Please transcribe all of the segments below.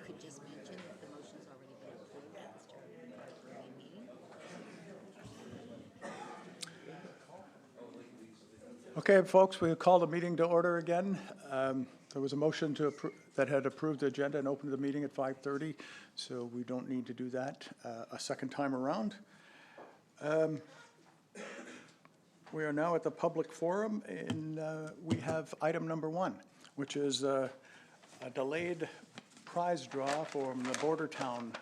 you could just mention that the motion's already been approved at the start of the meeting. Okay, folks, we'll call the meeting to order again. There was a motion that had approved the agenda and opened the meeting at 5:30, so we don't need to do that a second time around. We are now at the public forum, and we have item number 1, which is a delayed prize draw from the Border Town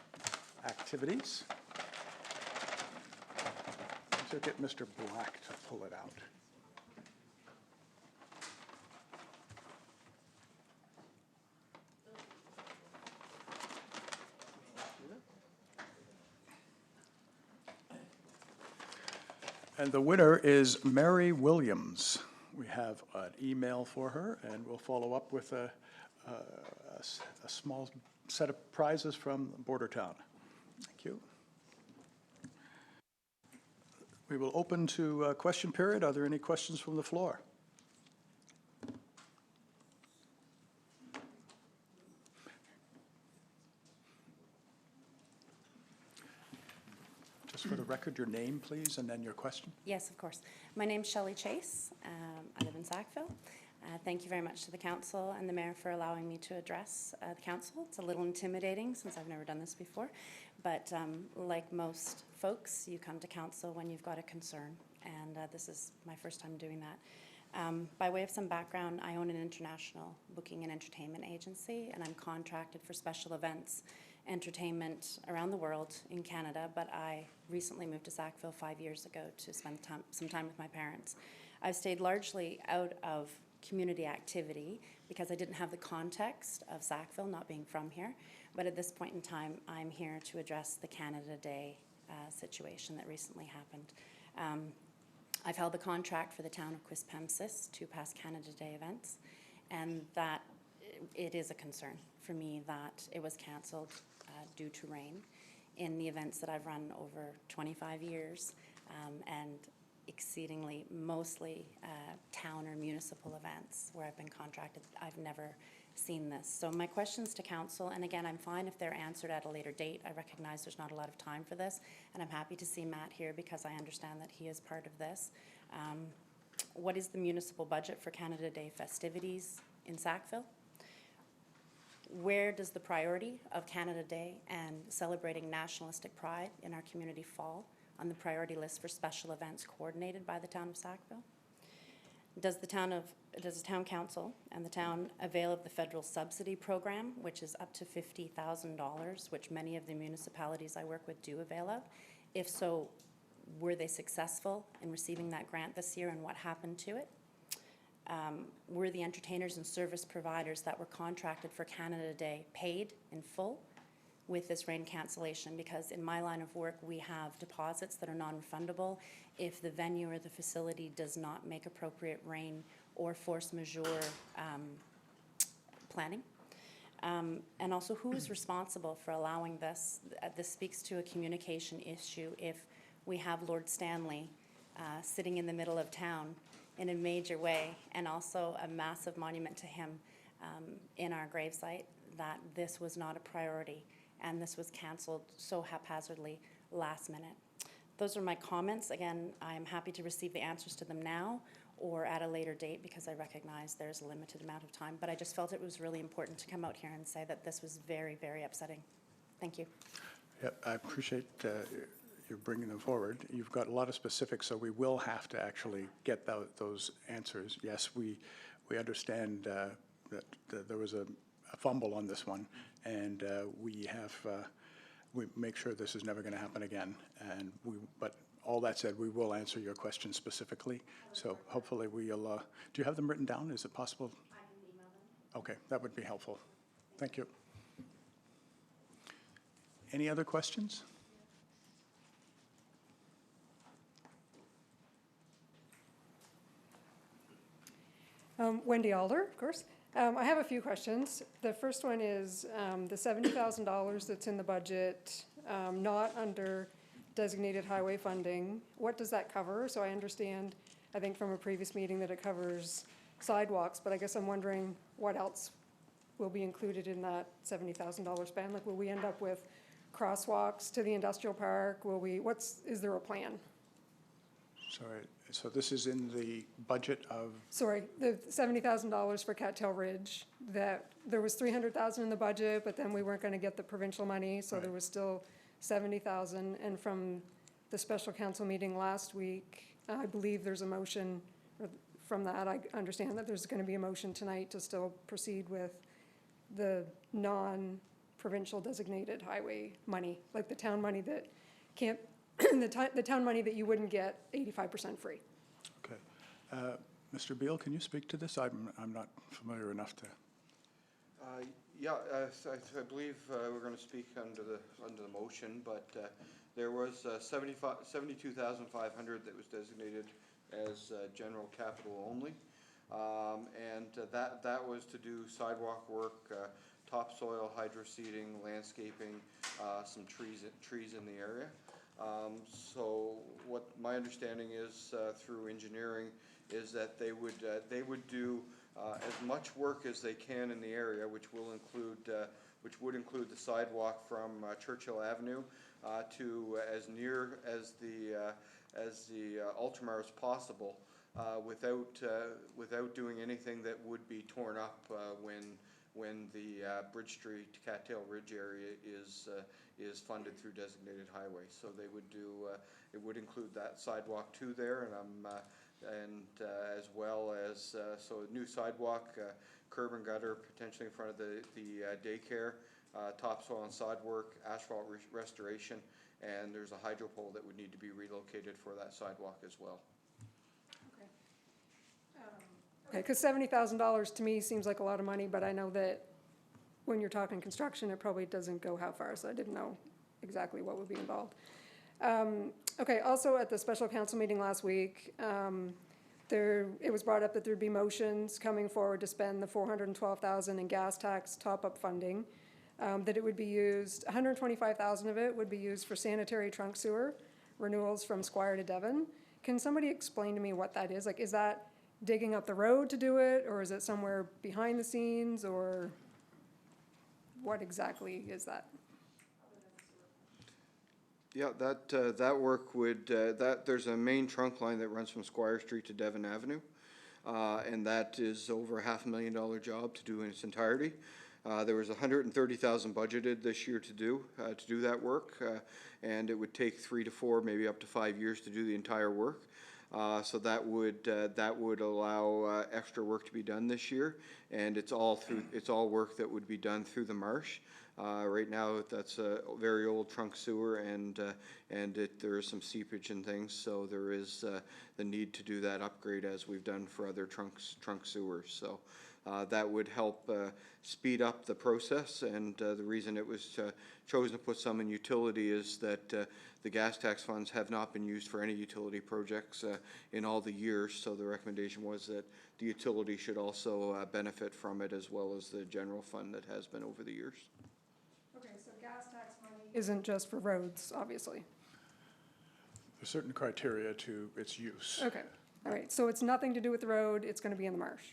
activities. Let's get Mr. Black to pull it out. And the winner is Mary Williams. We have an email for her, and we'll follow up with a small set of prizes from Bordertown. Thank you. We will open to question period. Are there any questions from the floor? Just for the record, your name, please, and then your question. Yes, of course. My name's Shelley Chase. I live in Sackville. Thank you very much to the council and the mayor for allowing me to address the council. It's a little intimidating since I've never done this before, but like most folks, you come to council when you've got a concern, and this is my first time doing that. By way of some background, I own an international booking and entertainment agency, and I'm contracted for special events, entertainment around the world in Canada, but I recently moved to Sackville 5 years ago to spend some time with my parents. I've stayed largely out of community activity because I didn't have the context of Sackville, not being from here, but at this point in time, I'm here to address the Canada Day situation that recently happened. I've held the contract for the town of Quispamsis to pass Canada Day events, and that it is a concern for me that it was cancelled due to rain in the events that I've run over 25 years, and exceedingly mostly town or municipal events where I've been contracted. I've never seen this. So my questions to council, and again, I'm fine if they're answered at a later date. I recognize there's not a lot of time for this, and I'm happy to see Matt here because I understand that he is part of this. What is the municipal budget for Canada Day festivities in Sackville? Where does the priority of Canada Day and celebrating nationalistic pride in our community fall on the priority list for special events coordinated by the town of Sackville? Does the town council and the town avail of the federal subsidy program, which is up to $50,000, which many of the municipalities I work with do avail of? If so, were they successful in receiving that grant this year, and what happened to it? Were the entertainers and service providers that were contracted for Canada Day paid in full with this rain cancellation? Because in my line of work, we have deposits that are non-refundable if the venue or the facility does not make appropriate rain or force majeure planning. And also, who is responsible for allowing this? This speaks to a communication issue if we have Lord Stanley sitting in the middle of town in a major way, and also a massive monument to him in our gravesite, that this was not a priority and this was canceled so haphazardly last minute. Those are my comments. Again, I am happy to receive the answers to them now or at a later date because I recognize there's a limited amount of time, but I just felt it was really important to come out here and say that this was very, very upsetting. Thank you. Yeah, I appreciate you're bringing them forward. You've got a lot of specifics, so we will have to actually get those answers. Yes, we understand that there was a fumble on this one, and we make sure this is never going to happen again. But all that said, we will answer your question specifically. So hopefully we'll. Do you have them written down? Is it possible? I can email them. Okay, that would be helpful. Thank you. Any other questions? Wendy Alder, of course. I have a few questions. The first one is the $70,000 that's in the budget, not under designated highway funding. What does that cover? So I understand, I think from a previous meeting, that it covers sidewalks, but I guess I'm wondering what else will be included in that $70,000 spend? Like, will we end up with crosswalks to the industrial park? Is there a plan? Sorry, so this is in the budget of, Sorry, the $70,000 for Cattail Ridge, that there was $300,000 in the budget, but then we weren't gonna get the provincial money, so there Right. was still $70,000. And from the special council meeting last week, I believe there's a motion, or from that, I understand that there's gonna be a motion tonight to still proceed with the non-provincial designated highway money, like the town money that can't, the town money that you wouldn't get 85% free. okay. Mr. Beal, can you speak to this? I'm not familiar enough to. Yeah, I believe we're going to speak under the motion, but there was $72,500 that was designated as general capital only, and that was to do sidewalk work, topsoil, hydro seeding, landscaping, some trees in the area. So what my understanding is through engineering is that they would do as much work as they can in the area, which would include the sidewalk from Churchill Avenue to as near as the Ultramar as possible, without doing anything that would be torn up when the Bridge Street Cattail Ridge area is funded through designated highway. So they would do it would include that sidewalk too there, and as well as so a new sidewalk, curb and gutter potentially in front of the daycare, topsoil and sod work, asphalt restoration, and there's a hydro pole that would need to be relocated for that sidewalk as well. Okay, because $70,000 to me seems like a lot of money, but I know that when you're talking construction, it probably doesn't go how far, so I didn't know exactly what would be involved. Okay, also at the special council meeting last week, it was brought up that there'd be motions coming forward to spend the $412,000 in gas tax top-up funding, that it would be used, $125,000 of it would be used for sanitary trunk sewer renewals from Squire to Devon. Can somebody explain to me what that is? Like, is that digging up the road to do it, or is it somewhere behind the scenes, or what exactly is that? Yeah, that work would, there's a main trunk line that runs from Squire Street to Devon Avenue, and that is over a $500,000 job to do in its entirety. There was $130,000 budgeted this year to do that work, and it would take 3 to 4, maybe up to 5 years to do the entire work. So that would allow extra work to be done this year, and it's all work that would be done through the marsh. Right now, that's a very old trunk sewer, and there is some seepage and things, so there is the need to do that upgrade as we've done for other trunk sewers. So that would help speed up the process, and the reason it was chosen to put some in utility is that the gas tax funds have not been used for any utility projects in all the years, so the recommendation was that the utility should also benefit from it, as well as the general fund that has been over the years. Okay, so gas tax money isn't just for roads, obviously. There's certain criteria to its use. Okay, all right, so it's nothing to do with the road, it's gonna be in the marsh.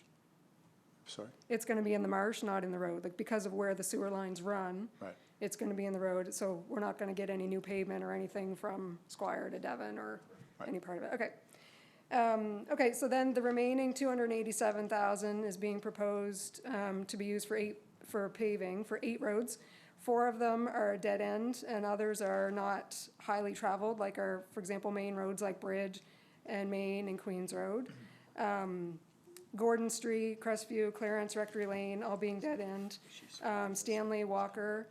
Sorry? It's gonna be in the marsh, not in the road, like because of where the sewer lines run. Right. It's gonna be in the road, so we're not gonna get any new pavement or anything from Squire to Devon or Right. any part of it, okay. Okay, so then the remaining $287,000 is being proposed to be used for paving for 8 roads. 4 of them are a dead end, and others are not highly traveled, like for example, main roads like Bridge and Main and Queens Road. Gordon Street, Crestview, Clarence, Rectory Lane, all being dead end. Stanley, Walker,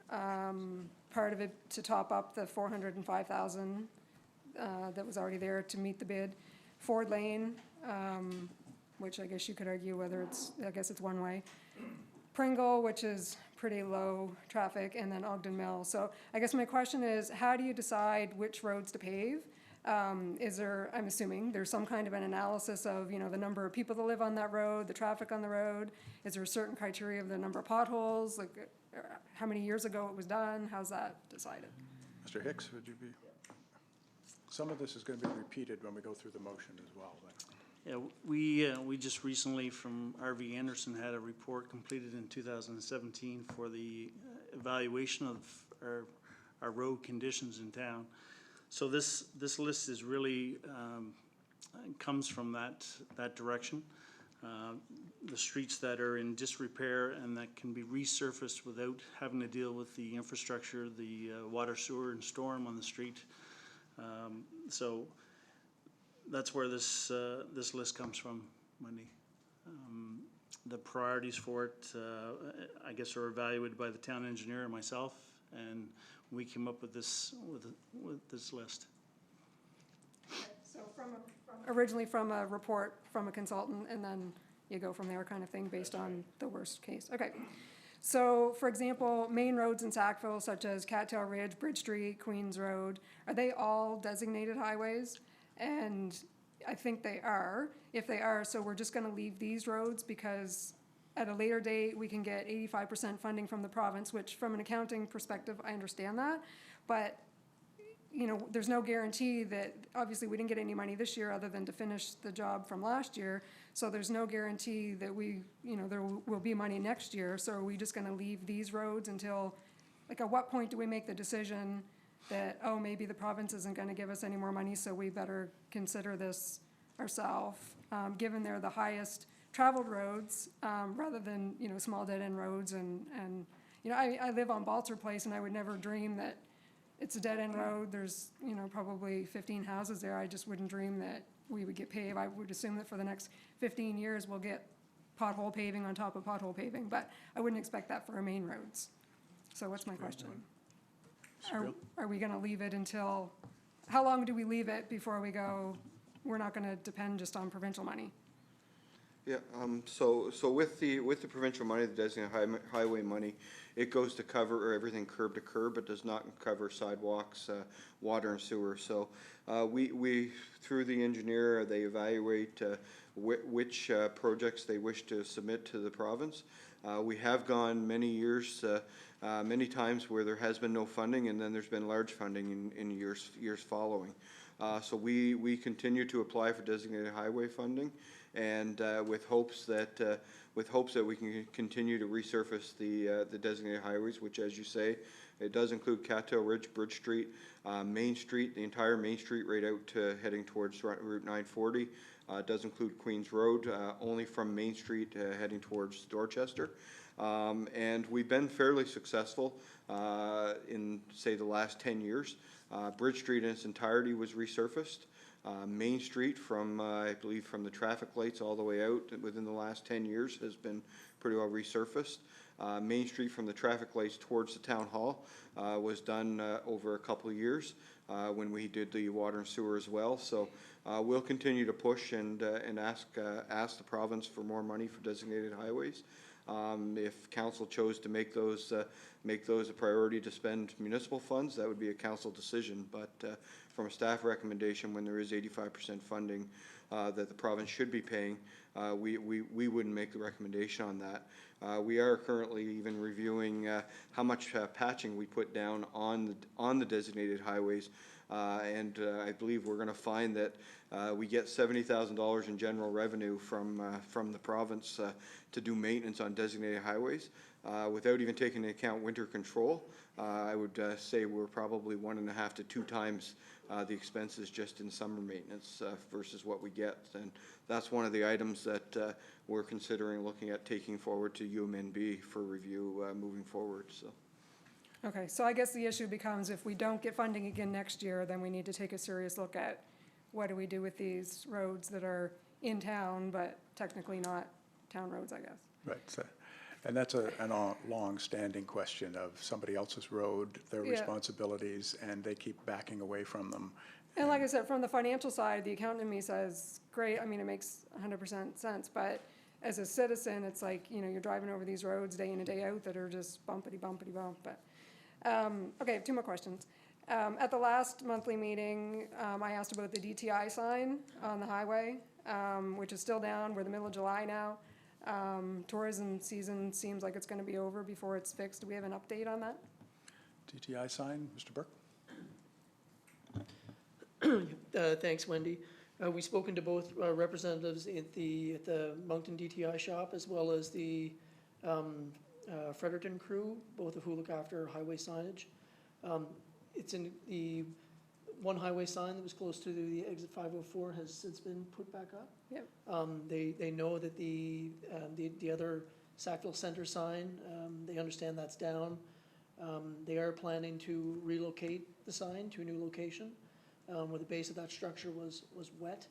part of it to top up the $405,000 that was already there to meet the bid. Ford Lane, which I guess you could argue whether I guess it's one way. Pringle, which is pretty low traffic, and then Ogden Mill. So I guess my question is, how do you decide which roads to pave? I'm assuming there's some kind of an analysis of, the number of people that live on that road, the traffic on the road. Is there a certain criteria of the number of potholes, like how many years ago it was done? How's that decided? Mr. Hicks, would you be? Some of this is going to be repeated when we go through the motion as well. But Yeah, we just recently from RV Anderson had a report completed in 2017 for the evaluation of our road conditions in town. So this list is really, comes from that direction. The streets that are in disrepair and that can be resurfaced without having to deal with the infrastructure, the water, sewer, and storm on the street. So that's where this list comes from, Wendy. The priorities for it, I guess, are evaluated by the town engineer and myself, and we came up with this list. So originally from a report from a consultant, and then you go from there kind of thing based on the worst case. Okay. So, for example, main roads in Sackville, such as Cattail Ridge, Bridge Street, Queens Road, are they all designated highways? And I think they are. If they are, so we're just gonna leave these roads because at a later date, we can get 85% funding from the province, which from an accounting perspective, I understand that. But, you know, there's no guarantee that, obviously, we didn't get any money this year other than to finish the job from last year. So there's no guarantee that there will be money next year. So are we just gonna leave these roads until, like, at what point do we make the decision that, oh, maybe the province isn't gonna give us any more money, so we better consider this ourselves, given they're the highest traveled roads, rather than, small dead-end roads and, I live on Balzer Place and I would never dream that it's a dead-end road. There's, probably 15 houses there. I just wouldn't dream that we would get paved. I would assume that for the next 15 years, we'll get pothole paving on top of pothole paving, but I wouldn't expect that for our main roads. So what's my question? Are we gonna leave it until, how long do we leave it before we go, we're not gonna depend just on provincial money? Yeah, so with the provincial money, the designated highway money, it goes to cover everything curb to curb, but does not cover sidewalks, water and sewer. So, we, through the engineer, they evaluate, which, projects they wish to submit to the province. We have gone many years, many times where there has been no funding, and then there's been large funding in years following. So we continue to apply for designated highway funding, and with hopes that we can continue to resurface the designated highways, which, as you say, it does include Cattail Ridge, Bridge Street, Main Street, the entire Main Street right out to heading towards Route 940. It does include Queens Road, only from Main Street heading towards Dorchester. And we've been fairly successful in, say, the last 10 years. Bridge Street in its entirety was resurfaced. Main Street from, I believe, from the traffic lights all the way out within the last 10 years has been pretty well resurfaced. Main Street from the traffic lights towards the town hall was done over a couple of years when we did the water and sewer as well. So we'll continue to push and ask the province for more money for designated highways. If council chose to make those a priority to spend municipal funds, that would be a council decision. But from a staff recommendation, when there is 85% funding that the province should be paying, we wouldn't make the recommendation on that. We are currently even reviewing how much patching we put down on the designated highways. And I believe we're going to find that we get $70,000 in general revenue from the province to do maintenance on designated highways. Without even taking into account winter control, I would say we're probably 1.5 to 2 times the expenses just in summer maintenance versus what we get. And that's one of the items that we're considering looking at taking forward to UMNB for review moving forward. So. Okay, so I guess the issue becomes if we don't get funding again next year, then we need to take a serious look at what do we do with these roads that are in town, but technically not town roads, I guess. Right, so, and that's a long-standing question of somebody else's road, their Yeah. responsibilities, and they keep backing away from them. And like I said, from the financial side, the accountant in me says, great, I mean, it makes 100% sense, but as a citizen, it's like, you're driving over these roads day in and day out that are just bumpity bump, but. Okay, 2 more questions. At the last monthly meeting, I asked about the DTI sign on the highway, which is still down. We're the middle of July now. Tourism season seems like it's gonna be over before it's fixed. Do we have an update on that? DTI sign, Mr. Burke? Thanks, Wendy. We've spoken to both representatives at the Moncton DTI shop as well as the Fredericton crew, both of who look after highway signage. It's in the one highway sign that was close to the exit 504 has since been put back up. Yep. They know that the other Sackville Center sign, they understand that's down. They are planning to relocate the sign to a new location where the base of that structure was wet.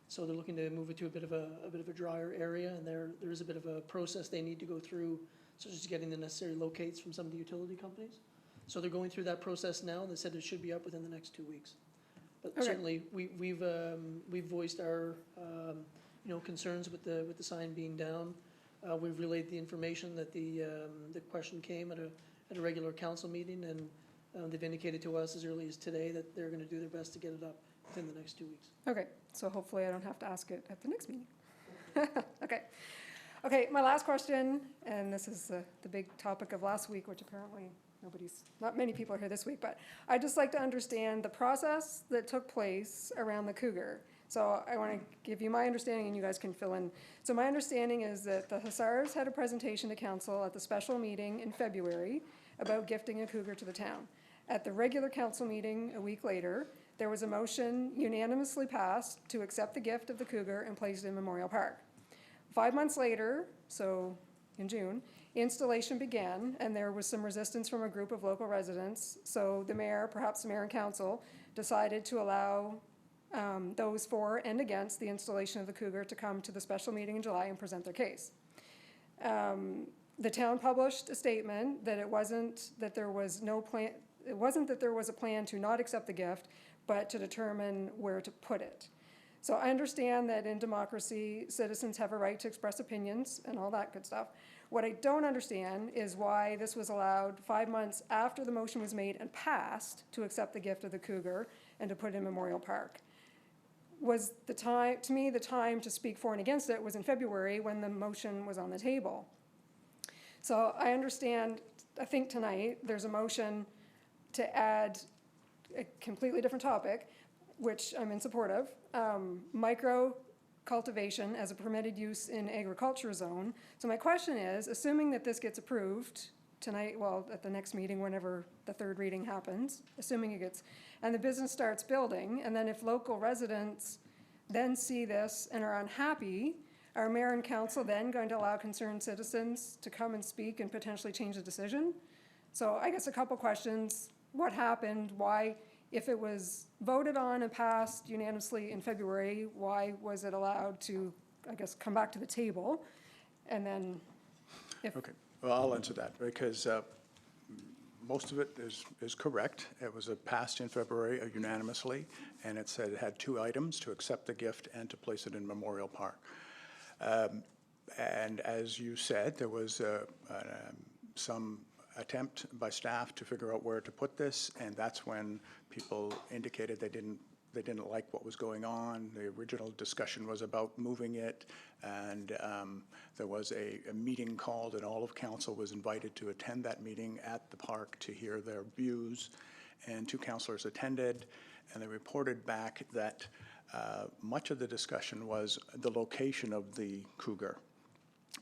So they're looking to move it to a bit of a drier area, and there is a bit of a process they need to go through, such as getting the necessary locates from some of the utility companies. So they're going through that process now, and they said it should be up within the next 2 weeks. But Okay. certainly, we've voiced our, concerns with the sign being down. We've relayed the information that the question came at a regular council meeting, and they've indicated to us as early as today that they're gonna do their best to get it up within the next 2 weeks. Okay, so hopefully I don't have to ask it at the next meeting. Okay. Okay, my last question, and this is the big topic of last week, which apparently not many people are here this week, but I'd just like to understand the process that took place around the Cougar. So I want to give you my understanding and you guys can fill in. So my understanding is that the Hussars had a presentation to council at the special meeting in February about gifting a Cougar to the town. At the regular council meeting a week later, there was a motion unanimously passed to accept the gift of the Cougar and place it in Memorial Park. 5 months later, so in June, installation began, and there was some resistance from a group of local residents. So the mayor, perhaps the mayor and council, decided to allow those for and against the installation of the Cougar to come to the special meeting in July and present their case. The town published a statement that it wasn't that there was a plan to not accept the gift, but to determine where to put it. So I understand that in democracy, citizens have a right to express opinions and all that good stuff. What I don't understand is why this was allowed 5 months after the motion was made and passed to accept the gift of the Cougar and to put it in Memorial Park. Was the time to speak for and against it was in February when the motion was on the table. So I understand, I think tonight, there's a motion to add a completely different topic, which I'm in support of, micro cultivation as a permitted use in agriculture zone. So my question is, assuming that this gets approved tonight, well, at the next meeting, whenever the third reading happens, assuming it gets, and the business starts building, and then if local residents then see this and are unhappy, are mayor and council then going to allow concerned citizens to come and speak and potentially change the decision? So I guess a couple questions. What happened? Why, if it was voted on and passed unanimously in February, why was it allowed to, I guess, come back to the table? And then if... Okay, well, I'll answer that because most of it is correct. It was passed in February unanimously, and it said it had 2 items: to accept the gift and to place it in Memorial Park. And as you said, there was some attempt by staff to figure out where to put this, and that's when people indicated they didn't like what was going on. The original discussion was about moving it, and there was a meeting called, and all of council was invited to attend that meeting at the park to hear their views, and 2 councillors attended, and they reported back that much of the discussion was the location of the Cougar.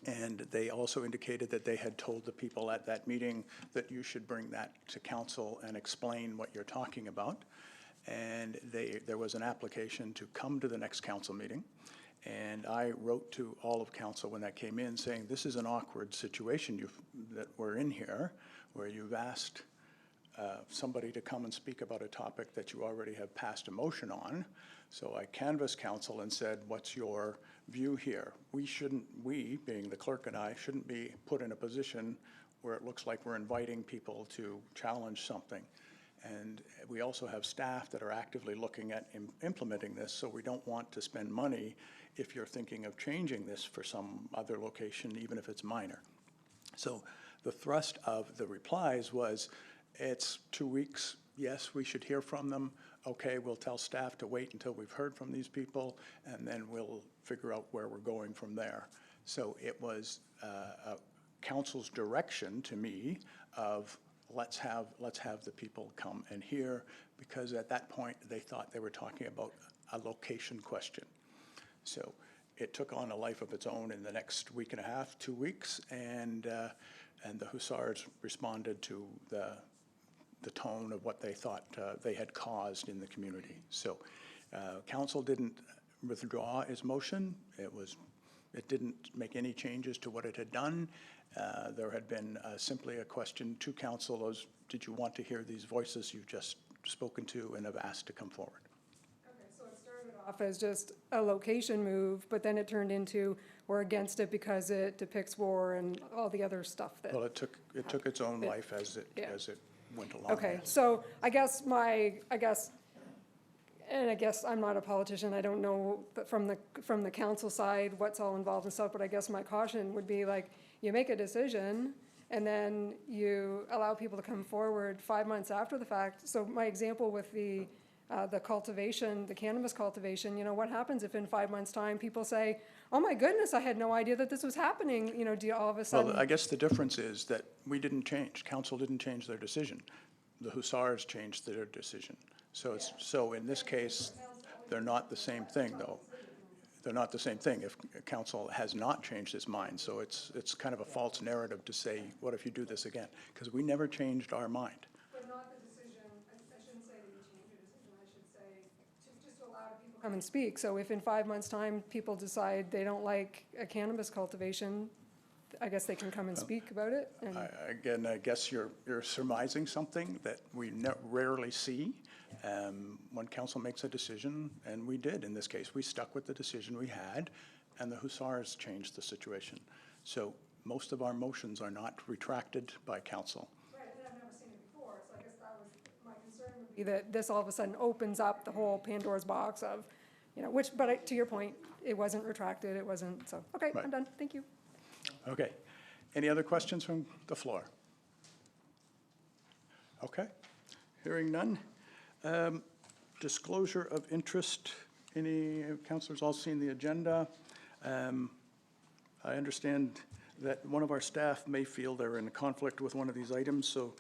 And they also indicated that they had told the people at that meeting that you should bring that to council and explain what you're talking about. And there was an application to come to the next council meeting. And I wrote to all of council when that came in saying, this is an awkward situation that we're in here, where you've asked somebody to come and speak about a topic that you already have passed a motion on. So I canvassed council and said, what's your view here? We, being the clerk and I, shouldn't be put in a position where it looks like we're inviting people to challenge something. And we also have staff that are actively looking at implementing this, so we don't want to spend money if you're thinking of changing this for some other location, even if it's minor. So the thrust of the replies was, it's 2 weeks, yes, we should hear from them. Okay, we'll tell staff to wait until we've heard from these people, and then we'll figure out where we're going from there. So it was council's direction to me of let's have the people come and hear, because at that point they thought they were talking about a location question. So it took on a life of its own in the next week and a half, 2 weeks, and the Hussars responded to the tone of what they thought they had caused in the community. So council didn't withdraw its motion. It didn't make any changes to what it had done. There had been simply a question to council as, did you want to hear these voices you've just spoken to and have asked to come forward? Okay, so it started off as just a location move, but then it turned into, we're against it because it depicts war and all the other stuff that. Well, it took its own life as it went along. Okay, so I guess I'm not a politician, I don't know from the council side what's all involved and stuff, but I guess my caution would be like, you make a decision, and then you allow people to come forward 5 months after the fact. So my example with the cultivation, the cannabis cultivation, what happens if in 5 months' time people say, oh my goodness, I had no idea that this was happening, do you all of a sudden? Well, I guess the difference is that we didn't change, council didn't change their decision. The Hussars changed their decision. So in this case, they're not the same thing, though. They're not the same thing if council has not changed its mind. So it's kind of a false narrative to say, what if you do this again? Because we never changed our mind. But not the decision, I shouldn't say that you changed your decision, I should say, just to allow people to come and speak. So if in 5 months' time, people decide they don't like a cannabis cultivation, I guess they can come and speak about it. And Again, I guess you're surmising something that we rarely see. When council makes a decision, and we did in this case, we stuck with the decision we had, and the Hussars changed the situation. So most of our motions are not retracted by council. right, and I've never seen it before, so I guess that was my concern would be that this all of a sudden opens up the whole Pandora's box of, but to your point, it wasn't retracted, it wasn't, so, okay, Right. I'm done, thank you. Okay. Any other questions from the floor? Okay. Hearing none. Disclosure of interest. Any councillors all seen the agenda? I understand that one of our staff may feel they're in conflict with one of these items, so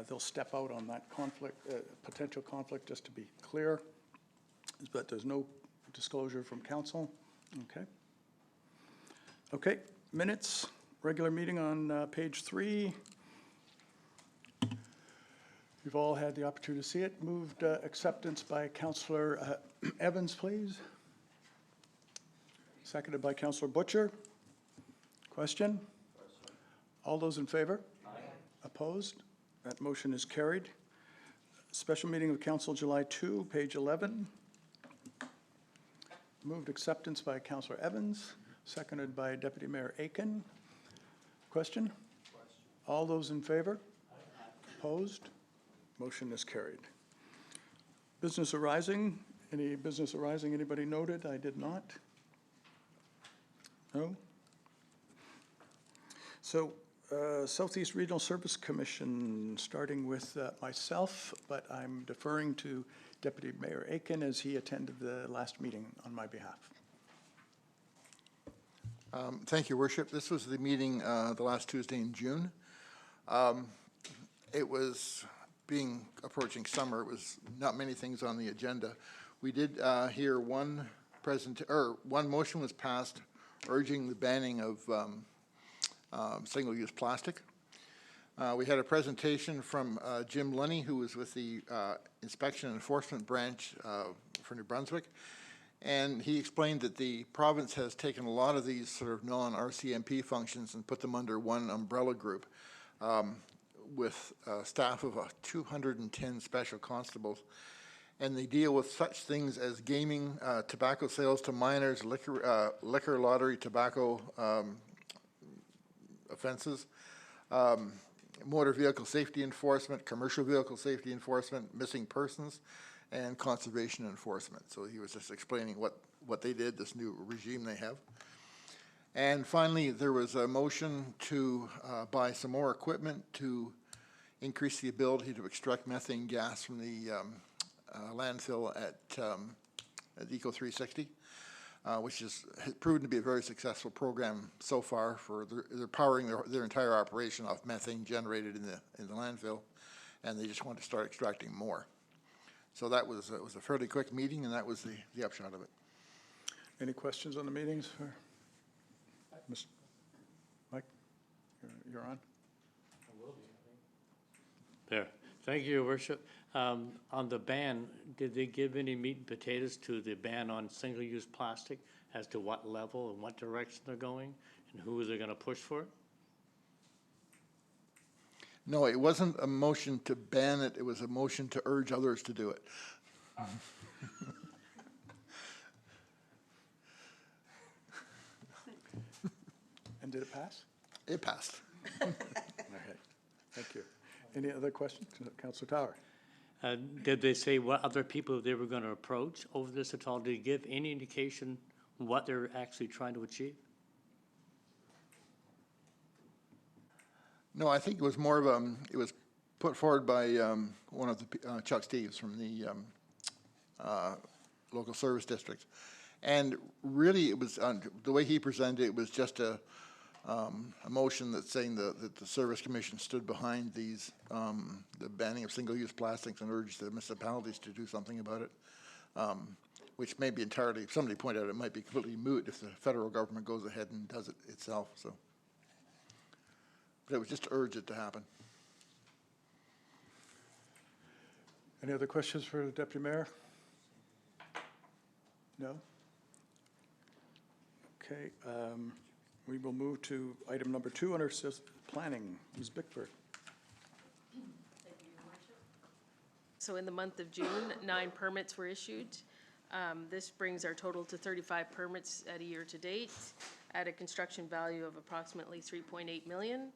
they'll step out on that conflict, potential conflict, just to be clear. But there's no disclosure from council. Okay. Okay, minutes, regular meeting on page 3. You've all had the opportunity to see it. Moved acceptance by Councillor Evans, please. Seconded by Councillor Butcher. Question? All those in favor? Aye. Opposed? That motion is carried. Special meeting of council July 2, page 11. Moved acceptance by Councillor Evans, seconded by Deputy Mayor Aiken. Question? All those in favor? Aye. Opposed? Motion is carried. Business arising. Any business arising anybody noted? I did not. No? So Southeast Regional Service Commission, starting with myself, but I'm deferring to Deputy Mayor Aiken as he attended the last meeting on my behalf. Thank you, Worship. This was the meeting the last Tuesday in June. It was approaching summer. It was not many things on the agenda. We did hear one motion was passed urging the banning of single-use plastic. We had a presentation from Jim Lunny, who was with the Inspection and Enforcement Branch for New Brunswick, and he explained that the province has taken a lot of these sort of non-RCMP functions and put them under one umbrella group with staff of 210 special constables. And they deal with such things as gaming, tobacco sales to minors, liquor lottery, tobacco offenses, motor vehicle safety enforcement, commercial vehicle safety enforcement, missing persons, and conservation enforcement. So he was just explaining what they did, this new regime they have. And finally, there was a motion to buy some more equipment to increase the ability to extract methane gas from the landfill at Eco 360, which has proven to be a very successful program so far. They're powering their entire operation off methane generated in the landfill, and they just want to start extracting more. So that was, it was a fairly quick meeting, and that was the upshot of it. Any questions on the meetings? Mr. Mike, you're on. There. Thank you, Your Worship. On the ban, did they give any meat and potatoes to the ban on single-use plastic as to what level and what direction they're going and who they're going to push for it? No, it wasn't a motion to ban it, it was a motion to urge others to do it. And did it pass? It passed. Okay, thank you. Any other questions? Councillor Tower? Did they say what other people they were going to approach over this at all? Did they give any indication what they're actually trying to achieve? No, I think it was more of a, it was put forward by one of the, Chuck Steves from the local service district. And really, it was, the way he presented it was just a motion that's saying that the Service Commission stood behind these, the banning of single-use plastics and urged the municipalities to do something about it, which may be entirely, somebody pointed out it might be completely moot if the federal government goes ahead and does it itself, so. But it was just to urge it to happen. Any other questions for the Deputy Mayor? No? Okay, we will move to item number 2 under planning. Ms. Bickford. So in the month of June, 9 permits were issued. This brings our total to 35 permits at a year to date at a construction value of approximately $3.8 million.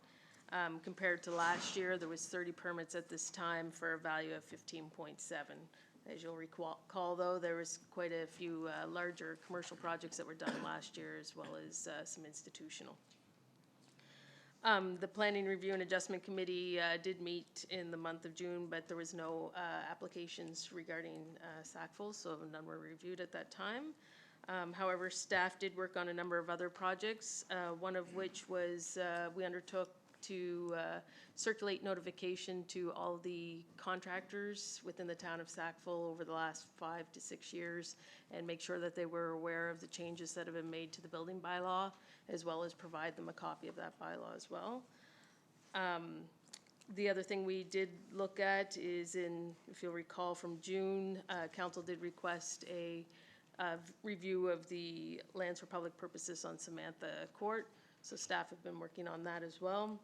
Compared to last year, there was 30 permits at this time for a value of 15.7. As you'll recall, though, there was quite a few larger commercial projects that were done last year, as well as some institutional. The Planning Review and Adjustment Committee did meet in the month of June, but there was no applications regarding Sackville, so none were reviewed at that time. However, staff did work on a number of other projects, one of which was we undertook to circulate notification to all the contractors within the town of Sackville over the last 5 to 6 years and make sure that they were aware of the changes that have been made to the building bylaw, as well as provide them a copy of that bylaw as well. The other thing we did look at is if you'll recall from June, council did request a review of the lands for public purposes on Samantha Court. So staff have been working on that as well,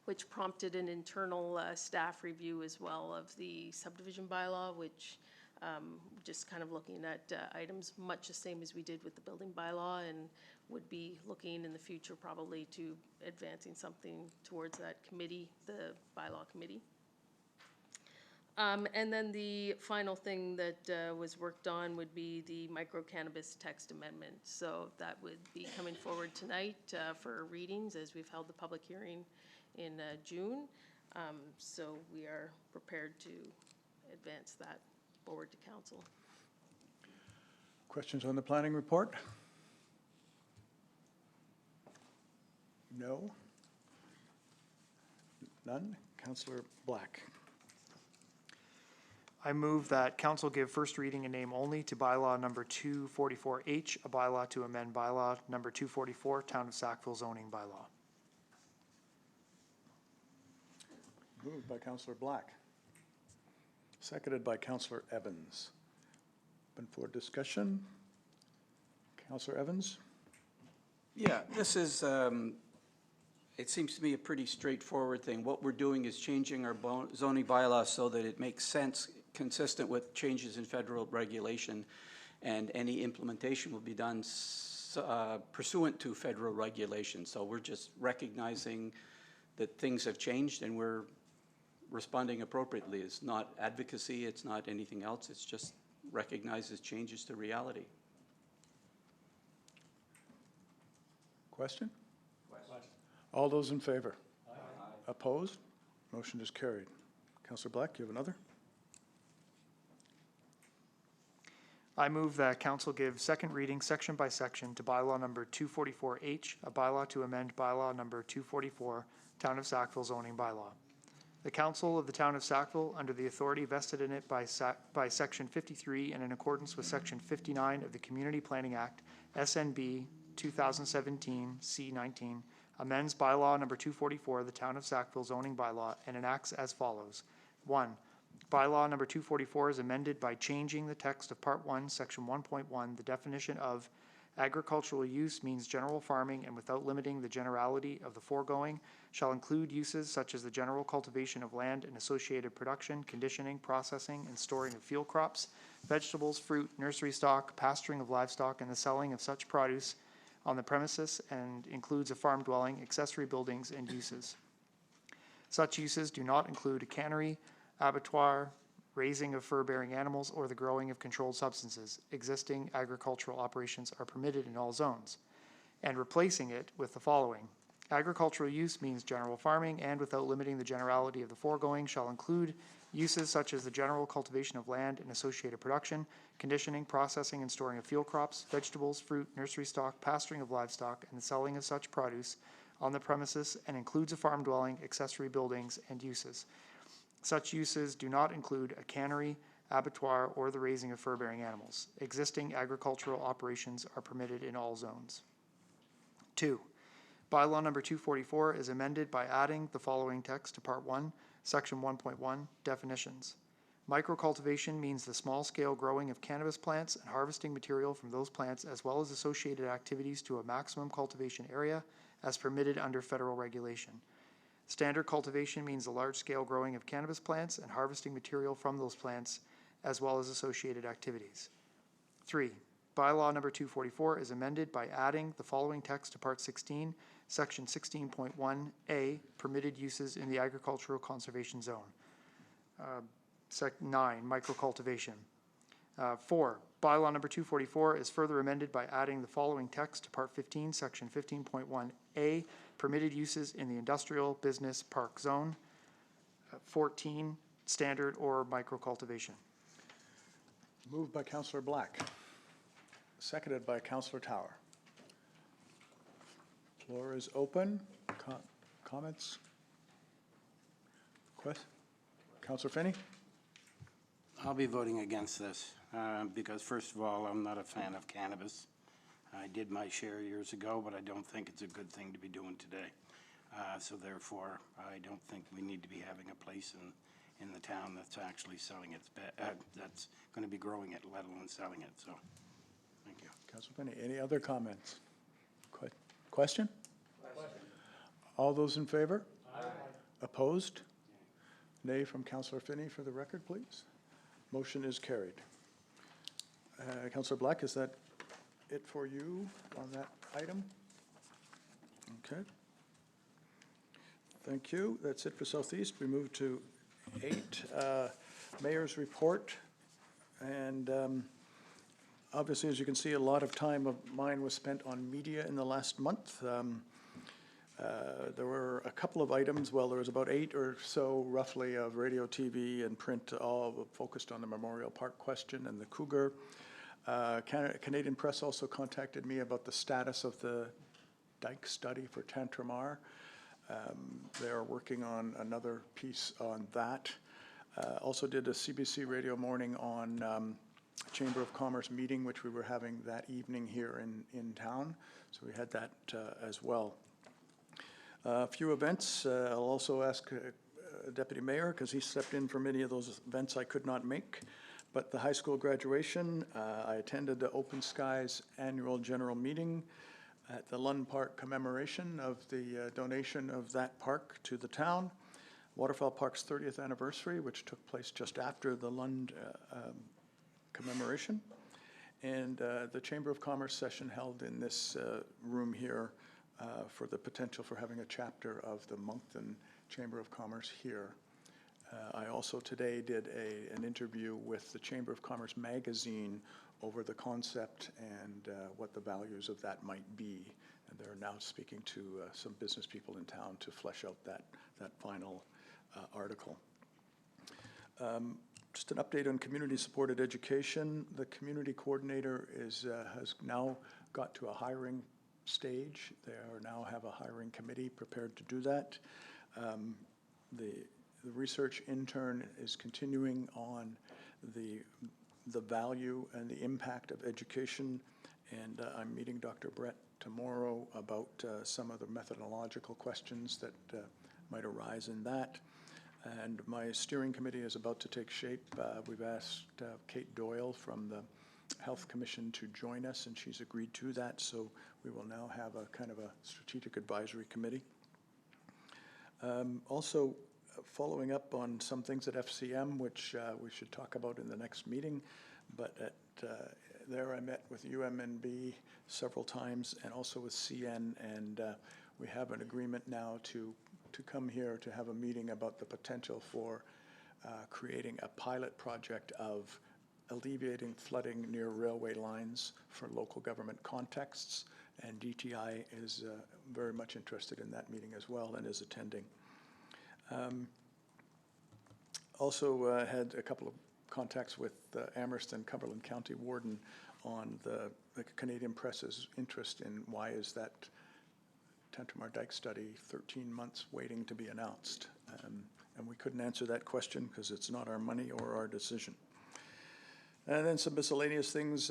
which prompted an internal staff review as well of the subdivision bylaw, which just kind of looking at items much the same as we did with the building bylaw, and would be looking in the future probably to advancing something towards that committee, the bylaw committee. And then the final thing that was worked on would be the micro cannabis text amendment. So that would be coming forward tonight for readings, as we've held the public hearing in June. So we are prepared to advance that forward to council. Questions on the planning report? No? None? Councillor Black. I move that council give first reading in name only to bylaw number 244H, a bylaw to amend bylaw number 244, Town of Sackville zoning bylaw. Moved by Councillor Black. Seconded by Councillor Evans. Open for discussion. Councillor Evans? Yeah, this is, it seems to me a pretty straightforward thing. What we're doing is changing our zoning bylaw so that it makes sense, consistent with changes in federal regulation, and any implementation will be done pursuant to federal regulation. So we're just recognizing that things have changed and we're responding appropriately. It's not advocacy, it's not anything else, it's just recognizes changes to reality. Question? All those in favor? Aye. Opposed? Motion is carried. Councillor Black, you have another? I move that council give second reading section by section to bylaw number 244H, a bylaw to amend bylaw number 244, Town of Sackville zoning bylaw. The Council of the Town of Sackville, under the authority vested in it by Section 53 and in accordance with Section 59 of the Community Planning Act, SNB 2017 C19, amends bylaw number 244 of the Town of Sackville zoning bylaw and enacts as follows. 1. Bylaw number 244 is amended by changing the text of Part 1, Section 1.1, the definition of agricultural use means general farming and without limiting the generality of the foregoing shall include uses such as the general cultivation of land and associated production, conditioning, processing, and storing of field crops, vegetables, fruit, nursery stock, pasturing of livestock, and the selling of such produce on the premises, and includes a farm dwelling, accessory buildings, and uses. Such uses do not include a cannery, abattoir, raising of fur-bearing animals, or the growing of controlled substances. Existing agricultural operations are permitted in all zones. And replacing it with the following. Agricultural use means general farming and without limiting the generality of the foregoing shall include uses such as the general cultivation of land and associated production, conditioning, processing, and storing of field crops, vegetables, fruit, nursery stock, pasturing of livestock, and the selling of such produce on the premises, and includes a farm dwelling, accessory buildings, and uses. Such uses do not include a cannery, abattoir, or the raising of fur-bearing animals. Existing agricultural operations are permitted in all zones. 2. Bylaw number 244 is amended by adding the following text to Part 1, Section 1.1, Definitions. Microcultivation means the small-scale growing of cannabis plants and harvesting material from those plants as well as associated activities to a maximum cultivation area as permitted under federal regulation. Standard cultivation means the large-scale growing of cannabis plants and harvesting material from those plants, as well as associated activities. 3. Bylaw number 244 is amended by adding the following text to Part 16, Section 16.1A, permitted uses in the agricultural conservation zone. 9, microcultivation. 4. Bylaw number 244 is further amended by adding the following text to Part 15, Section 15.1A, permitted uses in the industrial business park zone. 14, standard or microcultivation. Moved by Councillor Black, seconded by Councillor Tower. Floor is open. Comments? Councillor Finney? I'll be voting against this because, first of all, I'm not a fan of cannabis. I did my share years ago, but I don't think it's a good thing to be doing today. So therefore, I don't think we need to be having a place in the town that's actually selling it, that's going to be growing it, let alone selling it. So, thank you. Councillor Finney, any other comments? Question? All those in favor? Aye. Opposed? Nay from Councillor Finney for the record, please. Motion is carried. Councillor Black, is that it for you on that item? Okay. Thank you. That's it for Southeast. We move to 8, Mayor's Report. And obviously, as you can see, a lot of time of mine was spent on media in the last month. There were a couple of items, well, there was about 8 or so roughly of radio, TV, and print, all focused on the Memorial Park question and the cougar. Canadian Press also contacted me about the status of the dike study for Tantramar. They are working on another piece on that. Also did a CBC Radio Morning on Chamber of Commerce meeting, which we were having that evening here in town. So we had that as well. A few events. I'll also ask Deputy Mayor, because he stepped in for many of those events I could not make. But the high school graduation, I attended the Open Skies annual general meeting at the Lund Park commemoration of the donation of that park to the town. Waterfall Park's 30th anniversary, which took place just after the Lund commemoration. And the Chamber of Commerce session held in this room here for the potential for having a chapter of the Moncton Chamber of Commerce here. I also today did an interview with the Chamber of Commerce magazine over the concept and what the values of that might be. And they're now speaking to some business people in town to flesh out that final article. Just an update on community-supported education. The community coordinator has now got to a hiring stage. They now have a hiring committee prepared to do that. the research intern is continuing on the value and the impact of education, and I'm meeting Dr. Brett tomorrow about some of the methodological questions that might arise in that. And my steering committee is about to take shape. We've asked Kate Doyle from the Health Commission to join us, and she's agreed to that, so we will now have a kind of a strategic advisory committee. Also, following up on some things at FCM, which we should talk about in the next meeting, but there I met with UMNB several times and also with CN, and we have an agreement now to come here to have a meeting about the potential for creating a pilot project of alleviating flooding near railway lines for local government contexts, and DTI is very much interested in that meeting as well and is attending. Also had a couple of contacts with Amherst and Cumberland County Warden on the Canadian Press's interest in why is that Tantramar Dike study 13 months waiting to be announced. And we couldn't answer that question because it's not our money or our decision. And then some miscellaneous things.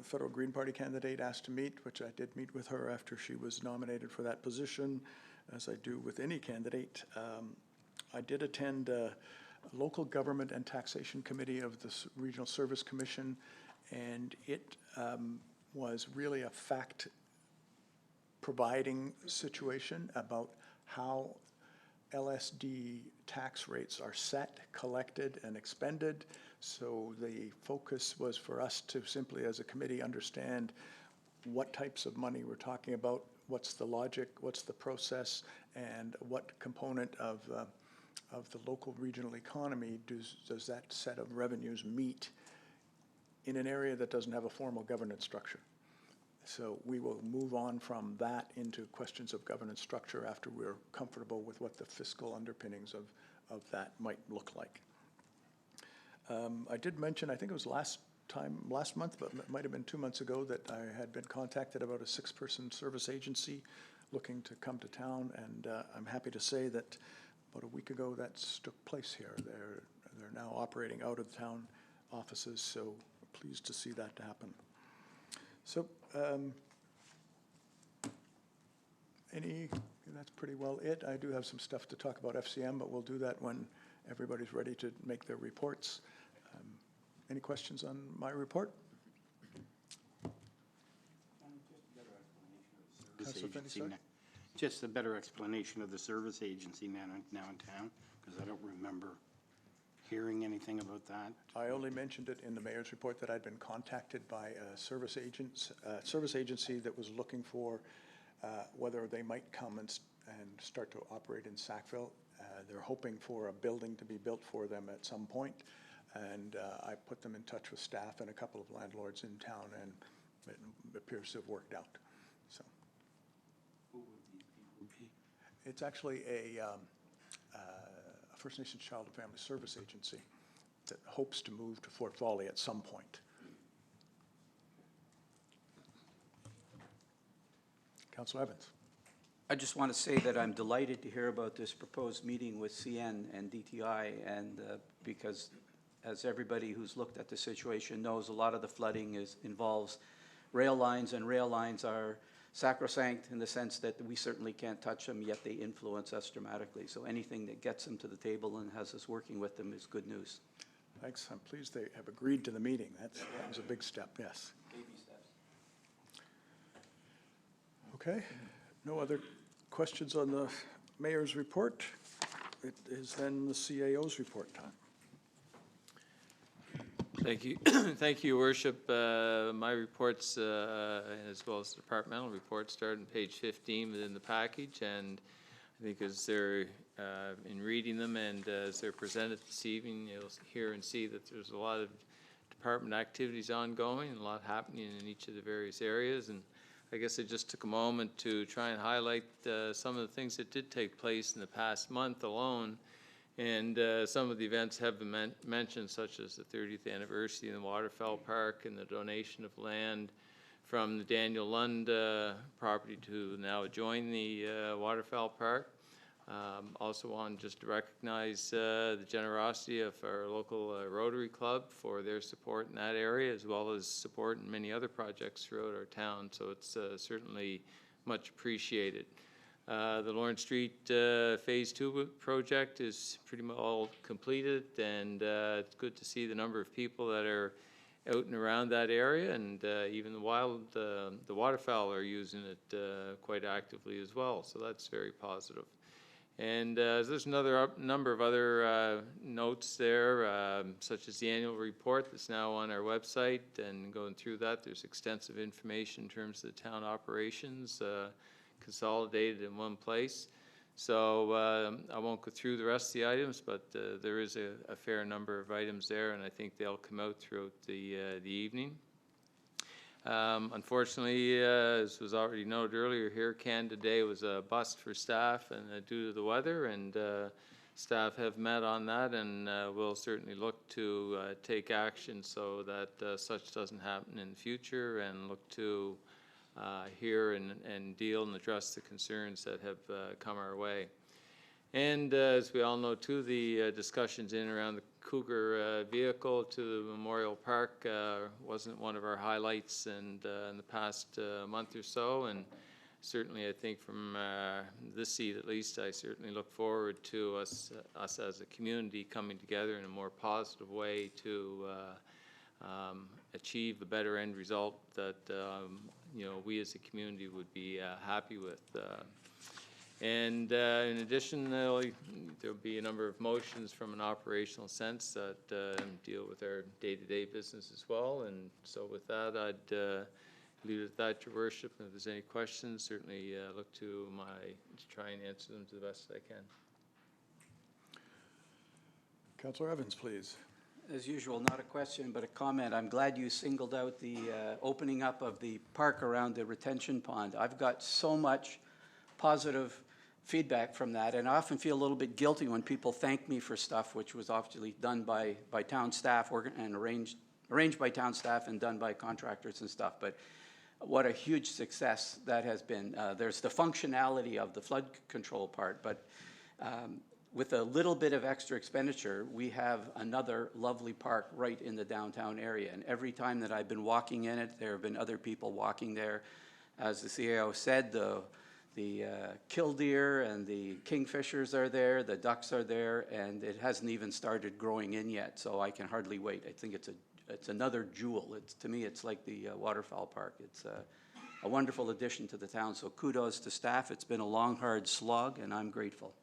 Federal Green Party candidate asked to meet, which I did meet with her after she was nominated for that position, as I do with any candidate. I did attend a local government and taxation committee of the Regional Service Commission, and it was really a fact providing situation about how LSD tax rates are set, collected, and expended. So the focus was for us to simply, as a committee, understand what types of money we're talking about, what's the logic, what's the process, and what component of the local regional economy does that set of revenues meet in an area that doesn't have a formal governance structure. So we will move on from that into questions of governance structure after we're comfortable with what the fiscal underpinnings of that might look like. I did mention, I think it was last month, but it might have been 2 months ago, that I had been contacted about a 6-person service agency looking to come to town, and I'm happy to say that about a week ago that took place here. They're now operating out of town offices, so pleased to see that happen. So that's pretty well it. I do have some stuff to talk about FCM, but we'll do that when everybody's ready to make their reports. Any questions on my report? Just a better explanation of the service agency now in town, because I don't remember hearing anything about that. I only mentioned it in the mayor's report that I'd been contacted by a service agency that was looking for whether they might come and start to operate in Sackville. They're hoping for a building to be built for them at some point, and I put them in touch with staff and a couple of landlords in town, and it appears to have worked out. So, Who would these people be? it's actually a First Nations Child and Family Service Agency that hopes to move to Fort Valley at some point. Councillor Evans. I just want to say that I'm delighted to hear about this proposed meeting with CN and DTI, and because as everybody who's looked at the situation knows, a lot of the flooding involves rail lines, and rail lines are sacrosanct in the sense that we certainly can't touch them, yet they influence us dramatically. So anything that gets them to the table and has us working with them is good news. Thanks. I'm pleased they have agreed to the meeting. That was a big step, yes. Baby steps. Okay. No other questions on the mayor's report? It is then the CAO's report time. Thank you. Thank you, Worship. My reports, as well as departmental reports, start on page 15 within the package, and I think as they're in reading them and as they're presented this evening, you'll hear and see that there's a lot of department activities ongoing and a lot happening in each of the various areas. And I guess I just took a moment to try and highlight some of the things that did take place in the past month alone. And some of the events have been mentioned, such as the 30th anniversary in the Waterfowl Park and the donation of land from the Daniel Lund property to now adjoin the Waterfowl Park. Also want just to recognize the generosity of our local Rotary Club for their support in that area, as well as support in many other projects throughout our town. So it's certainly much appreciated. The Lawrence Street Phase 2 project is pretty much all completed, and it's good to see the number of people that are out and around that area, and even the waterfowl are using it quite actively as well. So that's very positive. And there's another number of other notes there, such as the annual report that's now on our website, and going through that, there's extensive information in terms of the town operations consolidated in one place. So I won't go through the rest of the items, but there is a fair number of items there, and I think they'll come out throughout the evening. Unfortunately, as was already noted earlier here, Canada Day was a bust for staff and due to the weather, and staff have met on that, and will certainly look to take action so that such doesn't happen in the future, and look to hear and deal and address the concerns that have come our way. And as we all know too, the discussions in and around the Cougar vehicle to the Memorial Park wasn't one of our highlights in the past month or so, and certainly I think from this seat at least, I certainly look forward to us as a community coming together in a more positive way to achieve a better end result that you know, we as a community would be happy with. And in addition, there'll be a number of motions from an operational sense that deal with our day-to-day business as well. And so with that, I'd leave it at that, Your Worship. And if there's any questions, certainly look to try and answer them to the best I can. Councillor Evans, please. As usual, not a question, but a comment. I'm glad you singled out the opening up of the park around the retention pond. I've got so much positive feedback from that, and I often feel a little bit guilty when people thank me for stuff which was obviously done by town staff and arranged by town staff and done by contractors and stuff. But what a huge success that has been. There's the functionality of the flood control part, but with a little bit of extra expenditure, we have another lovely park right in the downtown area. And every time that I've been walking in it, there have been other people walking there. As the CAO said, the killdeer and the kingfishers are there, the ducks are there, and it hasn't even started growing in yet, so I can hardly wait. I think it's another jewel. To me, it's like the waterfowl park. It's a wonderful addition to the town, so kudos to staff. It's been a long, hard slog, and I'm grateful.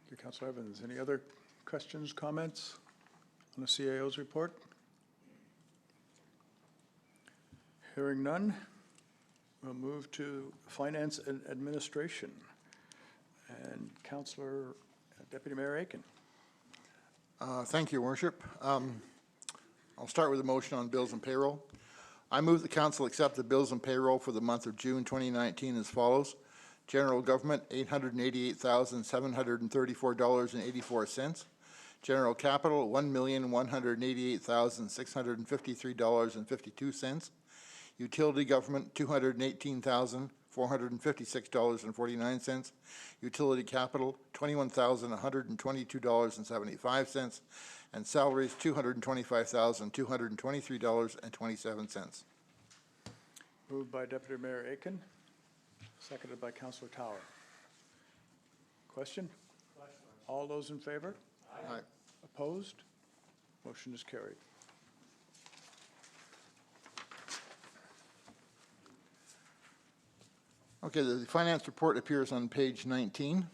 Thank you, Councillor Evans. Any other questions, comments on the CAO's report? Hearing none. We'll move to Finance and Administration. And Councillor Deputy Mayor Aiken. Thank you, Worship. I'll start with a motion on bills and payroll. I move the council accept the bills and payroll for the month of June 2019 as follows. General Government, $888,734.84. General Capital, $1,188,653.52. Utility Government, $218,456.49. Utility Capital, $21,122.75. And salaries, $225,223.27. Moved by Deputy Mayor Aiken, seconded by Councillor Tower. Question? All those in favor? Aye. Opposed? Motion is carried. Okay, the finance report appears on page 19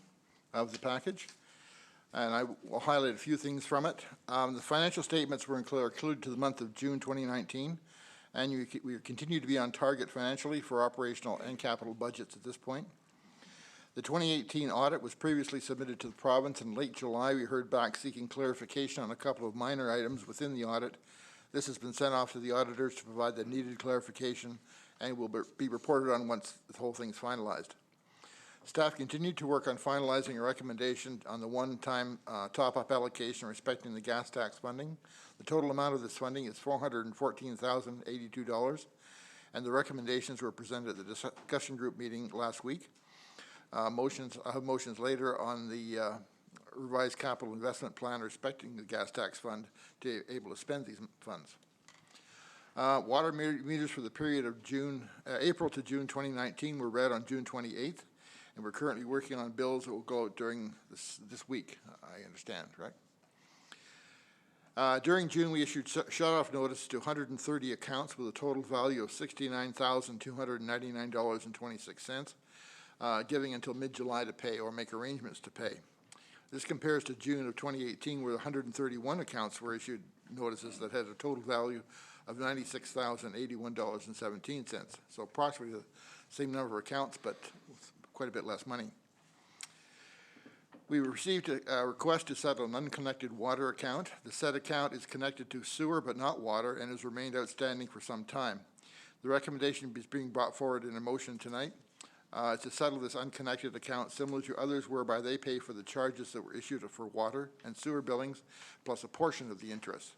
of the package, and I will highlight a few things from it. The financial statements were included to the month of June 2019, and we continue to be on target financially for operational and capital budgets at this point. The 2018 audit was previously submitted to the province. In late July, we heard back seeking clarification on a couple of minor items within the audit. This has been sent off to the auditors to provide the needed clarification and will be reported on once the whole thing's finalized. Staff continued to work on finalizing a recommendation on the one-time top-up allocation respecting the gas tax funding. The total amount of this funding is $414,082, and the recommendations were presented at the discussion group meeting last week. I have motions later on the revised capital investment plan respecting the gas tax fund to be able to spend these funds. Water meters for the period of April to June 2019 were read on June 28th, and we're currently working on bills that will go out during this week, I understand, right? During June, we issued shut-off notice to 130 accounts with a total value of $69,299.26, giving until mid-July to pay or make arrangements to pay. This compares to June of 2018, where 131 accounts were issued notices that had a total value of $96,081.17. So approximately the same number of accounts, but with quite a bit less money. We received a request to settle an unconnected water account. The said account is connected to sewer but not water and has remained outstanding for some time. The recommendation is being brought forward in a motion tonight to settle this unconnected account similar to others whereby they pay for the charges that were issued for water and sewer billings plus a portion of the interest.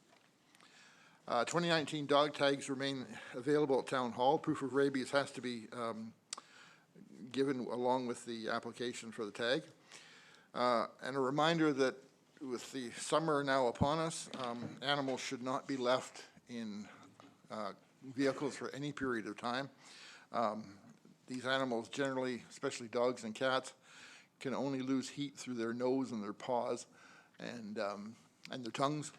2019 dog tags remain available at Town Hall. Proof of rabies has to be given along with the application for the tag. And a reminder that with the summer now upon us, animals should not be left in vehicles for any period of time. These animals generally, especially dogs and cats, can only lose heat through their nose and their paws and their tongues,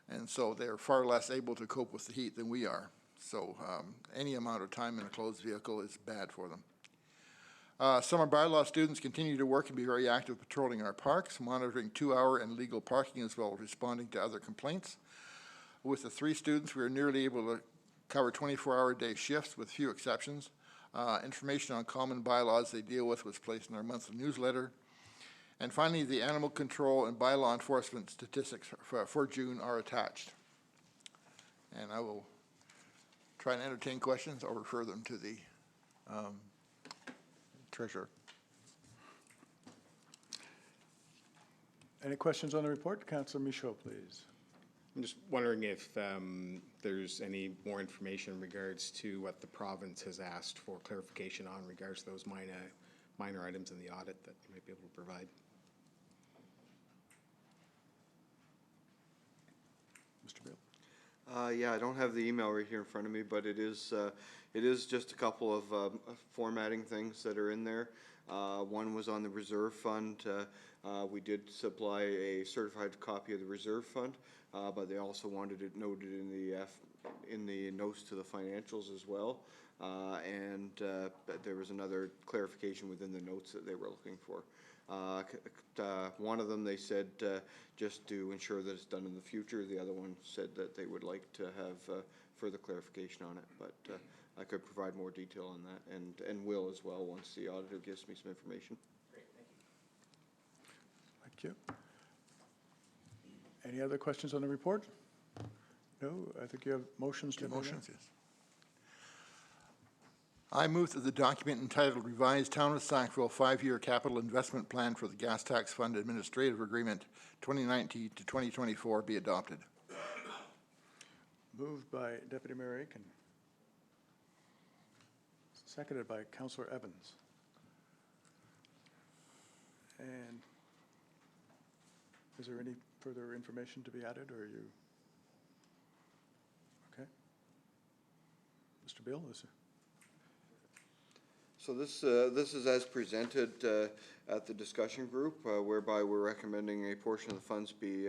and so they're far less able to cope with the heat than we are. So any amount of time in a closed vehicle is bad for them. Summer bylaw students continue to work and be very active patrolling our parks, monitoring 2-hour and legal parking as well as responding to other complaints. With the 3 students, we are nearly able to cover 24-hour day shifts with few exceptions. Information on common bylaws they deal with was placed in our monthly newsletter. And finally, the animal control and bylaw enforcement statistics for June are attached. And I will try and entertain questions or refer them to the Treasurer. Any questions on the report? Councillor Michaud, please. I'm just wondering if there's any more information in regards to what the province has asked for clarification on in regards to those minor items in the audit that you might be able to provide. Mr. Bill. Yeah, I don't have the email right here in front of me, but it is just a couple of formatting things that are in there. One was on the reserve fund. We did supply a certified copy of the reserve fund, but they also wanted it noted in the notes to the financials as well. And there was another clarification within the notes that they were looking for. One of them they said just to ensure that it's done in the future. The other one said that they would like to have further clarification on it, but I could provide more detail on that and will as well once the auditor gives me some information. Great, thank you. Any other questions on the report? No, I think you have motions to Motions, yes. I move that the document entitled Revised Town of Sackville 5-Year Capital Investment Plan for the Gas Tax Fund Administrative Agreement 2019 to 2024 be adopted. Moved by Deputy Mayor Aiken. Seconded by Councillor Evans. And is there any further information to be added, or are you? Okay. Mr. Beal, is there? So this is as presented at the discussion group, whereby we're recommending a portion of the funds be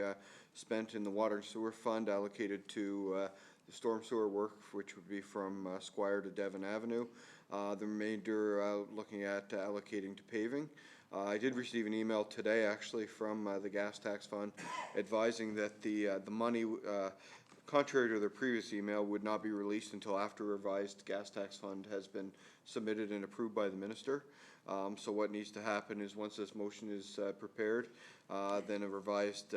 spent in the water and sewer fund allocated to the storm sewer work, which would be from Squire to Devon Avenue. The remainder looking at allocating to paving. I did receive an email today actually from the gas tax fund advising that the money, contrary to their previous email, would not be released until after revised gas tax fund has been submitted and approved by the minister. So what needs to happen is once this motion is prepared, then a revised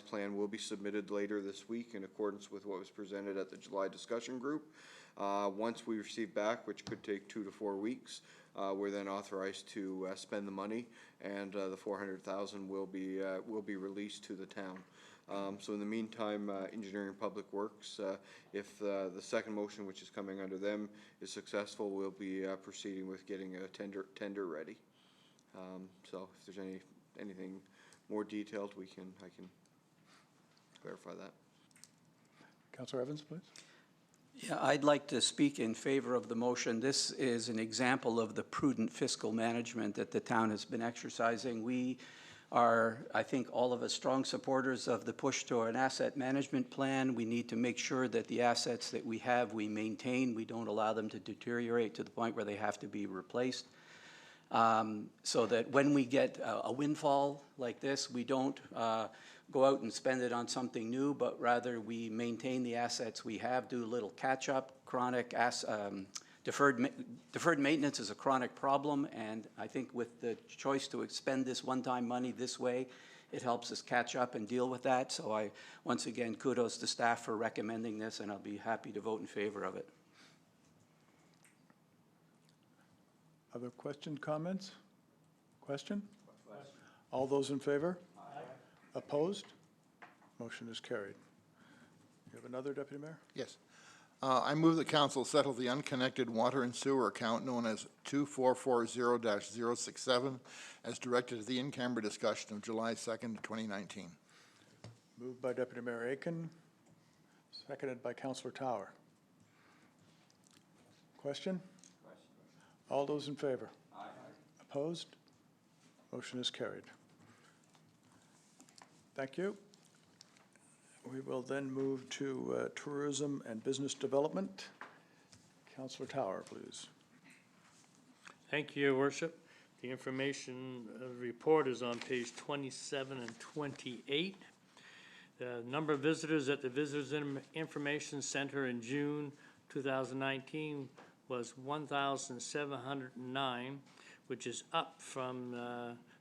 plan will be submitted later this week in accordance with what was presented at the July discussion group. Once we receive back, which could take 2 to 4 weeks, we're then authorized to spend the money, and the $400,000 will be released to the town. So in the meantime, Engineering Public Works, if the second motion, which is coming under them, is successful, we'll be proceeding with getting a tender ready So if there's anything more detailed, I can clarify that. Councillor Evans, please. Yeah, I'd like to speak in favor of the motion. This is an example of the prudent fiscal management that the town has been exercising. We are, I think, all of us strong supporters of the push to an asset management plan. We need to make sure that the assets that we have, we maintain. We don't allow them to deteriorate to the point where they have to be replaced. So that when we get a windfall like this, we don't go out and spend it on something new, but rather we maintain the assets we have, do a little catch-up. Deferred maintenance is a chronic problem, and I think with the choice to expend this one-time money this way, it helps us catch up and deal with that. So once again, kudos to staff for recommending this, and I'll be happy to vote in favor of it. Other question, comments? Question? All those in favor? Aye. Opposed? Motion is carried. You have another, Deputy Mayor? Yes. I move the council settle the unconnected water and sewer account known as 2440-067 as directed to the in-camera discussion of July 2nd, 2019. Moved by Deputy Mayor Aiken, seconded by Councillor Tower. Question? All those in favor? Aye. Opposed? Motion is carried. Thank you. We will then move to tourism and business development. Councillor Tower, please. Thank you, Your Worship. The information report is on page 27 and 28. The number of visitors at the Visitors Information Center in June 2019 was 1,709, which is up from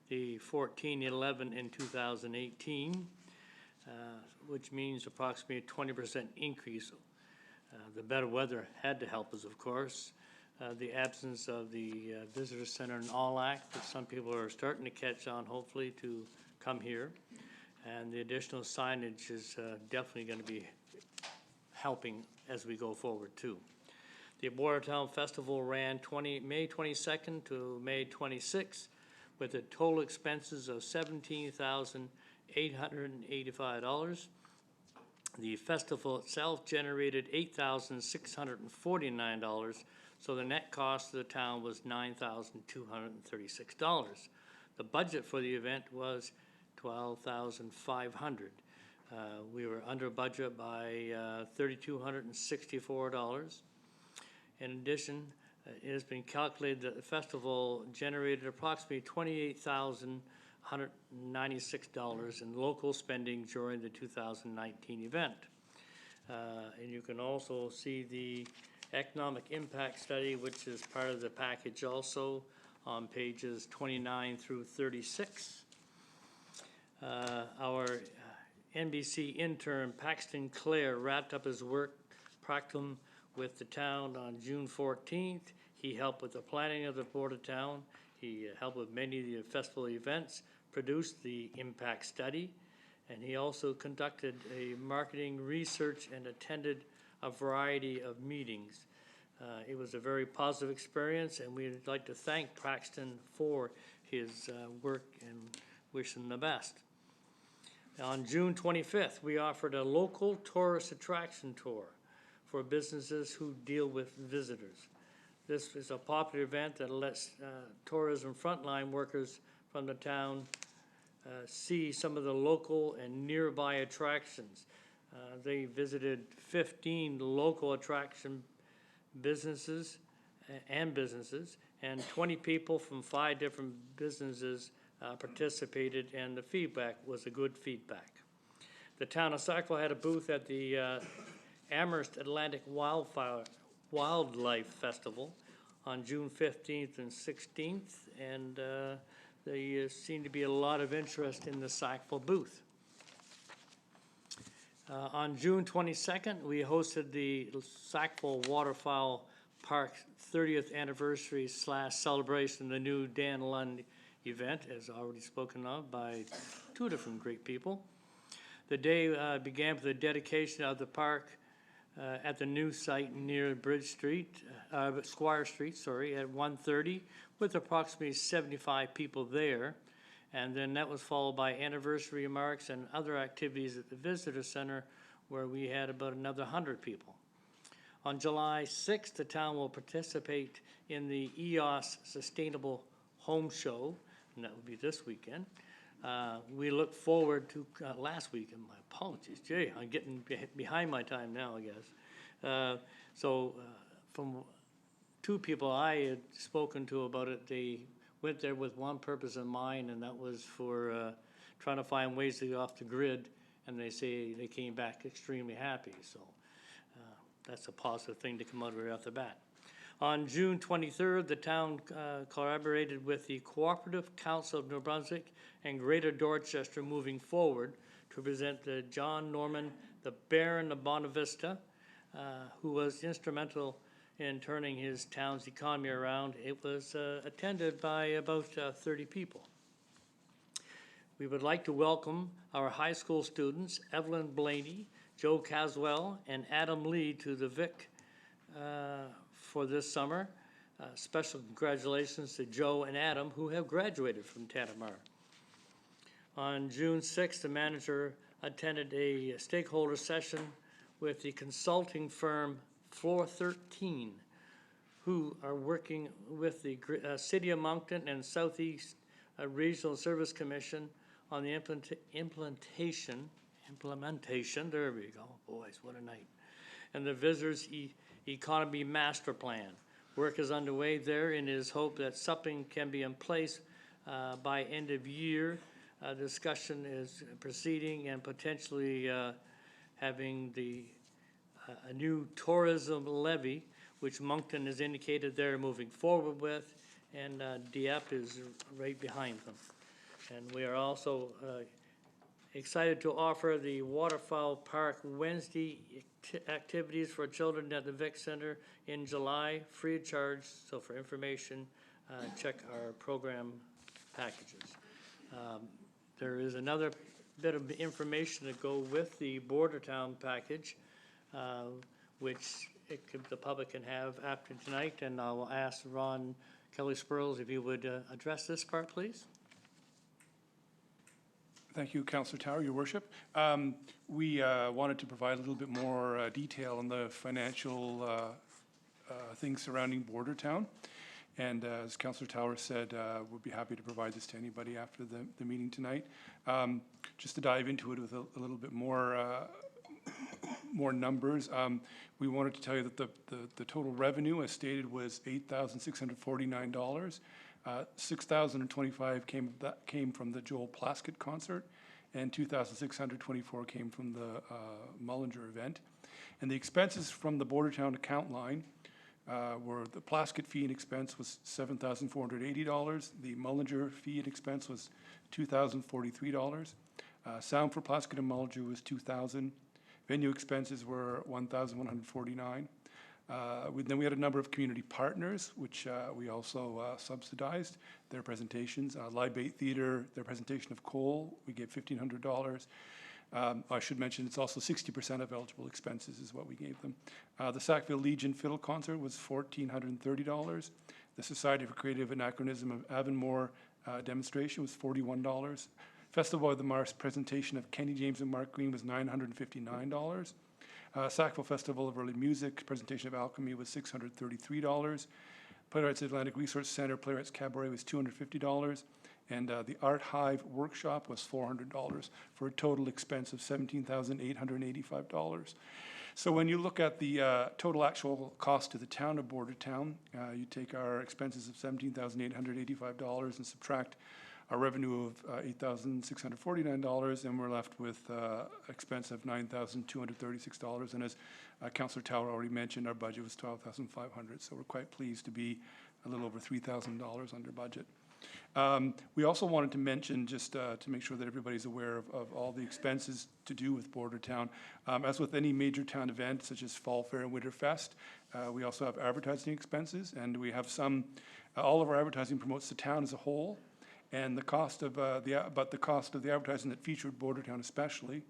the 1,411 in 2018, which means approximately a 20% increase. The better weather had to help us, of course. The absence of the Visitor Center in Allac, that some people are starting to catch on, hopefully, to come here. And the additional signage is definitely going to be helping as we go forward, too. The Watertown Festival ran May 22nd to May 26th with the total expenses of $17,885. The festival itself generated $8,649, so the net cost of the town was $9,236. The budget for the event was $12,500. We were under budget by $3,264. In addition, it has been calculated that the festival generated approximately $28,196 in local spending during the 2019 event. And you can also see the economic impact study, which is part of the package also, on pages 29 through 36. Our NBC intern, Paxton Clare, wrapped up his work practicum with the town on June 14th. He helped with the planning of the Board of Town. He helped with many of the festival events, produced the impact study, and he also conducted a marketing research and attended a variety of meetings. It was a very positive experience, and we'd like to thank Paxton for his work and wish him the best. On June 25th, we offered a local tourist attraction tour for businesses who deal with visitors. This is a popular event that lets tourism frontline workers from the town see some of the local and nearby attractions. They visited 15 local attraction businesses, and 20 people from 5 different businesses participated, and the feedback was a good feedback. The town of Sackville had a booth at the Amherst Atlantic Wildlife Festival on June 15th and 16th, and there seemed to be a lot of interest in the Sackville booth. On June 22nd, we hosted the Sackville Waterfowl Park 30th anniversary / celebration, the new Dan Lund event, as already spoken of by 2 different great people. The day began with the dedication of the park at the new site near Squire Street, at 1:30, with approximately 75 people there. And then that was followed by anniversary remarks and other activities at the visitor center, where we had about another 100 people. On July 6th, the town will participate in the EOS Sustainable Home Show, and that will be this weekend. We look forward to, last weekend, my apologies, gee, I'm getting behind my time now, I guess. From two people I had spoken to about it, they went there with one purpose in mind, and that was for trying to find ways to get off the grid, and they say they came back extremely happy, so that's a positive thing to come out right off the bat. On June 23rd, the town collaborated with the Cooperative Council of New Brunswick and Greater Dorchester moving forward to present the John Norman, the Baron of Bonavista, who was instrumental in turning his town's economy around. It was attended by about 30 people. We would like to welcome our high school students, Evelyn Blaney, Joe Caswell, and Adam Lee to the Vic for this summer. Special congratulations to Joe and Adam, who have graduated from Tanamar. On June 6th, the manager attended a stakeholder session with the consulting firm Floor 13, who are working with the City of Moncton and Southeast Regional Service Commission on the implementation, there we go, boys, what a night, and the Visitors Economy Master Plan. Work is underway there, and it is hoped that something can be in place by end of year. Discussion is proceeding, and potentially having a new tourism levy, which Moncton has indicated they're moving forward with, and Dieppe is right behind them. And we are also excited to offer the Waterfowl Park Wednesday activities for children at the Vic Center in July, free of charge. So for information, check our program packages. There is another bit of information to go with the Bordertown package, which the public can have after tonight, and I will ask Ron Kelly-Spurls if you would address this part, please. Thank you, Councillor Tower, Your Worship. We wanted to provide a little bit more detail on the financial things surrounding Bordertown. And as Councillor Tower said, we'll be happy to provide this to anybody after the meeting tonight. Just to dive into it with a little bit more numbers, we wanted to tell you that the total revenue, as stated, was $8,649. $6,025 came from the Joel Plaskett concert, and $2,624 came from the Mullinger event. And the expenses from the Bordertown account line were the Plaskett fee and expense was $7,480. The Mullinger fee and expense was $2,043. Sound for Plaskett and Mullinger was $2,000. Venue expenses were $1,149. Then we had a number of community partners, which we also subsidized their presentations. Libate Theatre, their presentation of Cole, we gave $1,500. I should mention it's also 60% of eligible expenses is what we gave them. The Sackville Legion Fiddle Concert was $1,430. The Society for Creative Anachronism of Avonmore demonstration was $41. Festival of the Mars presentation of Kenny James and Mark Green was $959. Sackville Festival of Early Music presentation of Alchemy was $633. Playwrights Atlantic Resource Center Playwrights Cabaret was $250. And the Art Hive workshop was $400 for a total expense of $17,885. So when you look at the total actual cost to the town of Bordertown, you take our expenses of $17,885 and subtract our revenue of $8,649, and we're left with expense of $9,236. And as Councillor Tower already mentioned, our budget was $12,500. So we're quite pleased to be a little over $3,000 under budget. We also wanted to mention, just to make sure that everybody's aware of all the expenses to do with Bordertown. As with any major town event, such as Fall Fair and Winterfest, we also have advertising expenses, and we have all of our advertising promotes the town as a whole, and the cost of the advertising that featured Bordertown especially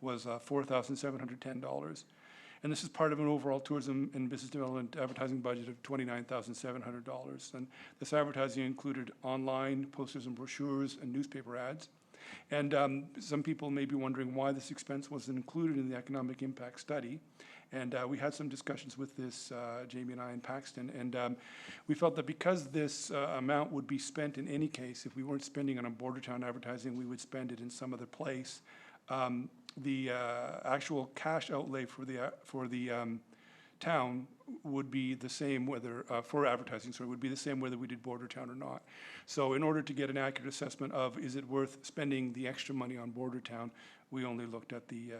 was $4,710. And this is part of an overall tourism and business development advertising budget of $29,700. And this advertising included online posters and brochures and newspaper ads. And some people may be wondering why this expense wasn't included in the economic impact study. And we had some discussions with this, Jamie and I in Paxton, and we felt that because this amount would be spent in any case, if we weren't spending it on border town advertising, we would spend it in some other place. The actual cash outlay for the town would be the same whether, for advertising, so it would be the same whether we did border town or not. So in order to get an accurate assessment of is it worth spending the extra money on border town, we only looked at the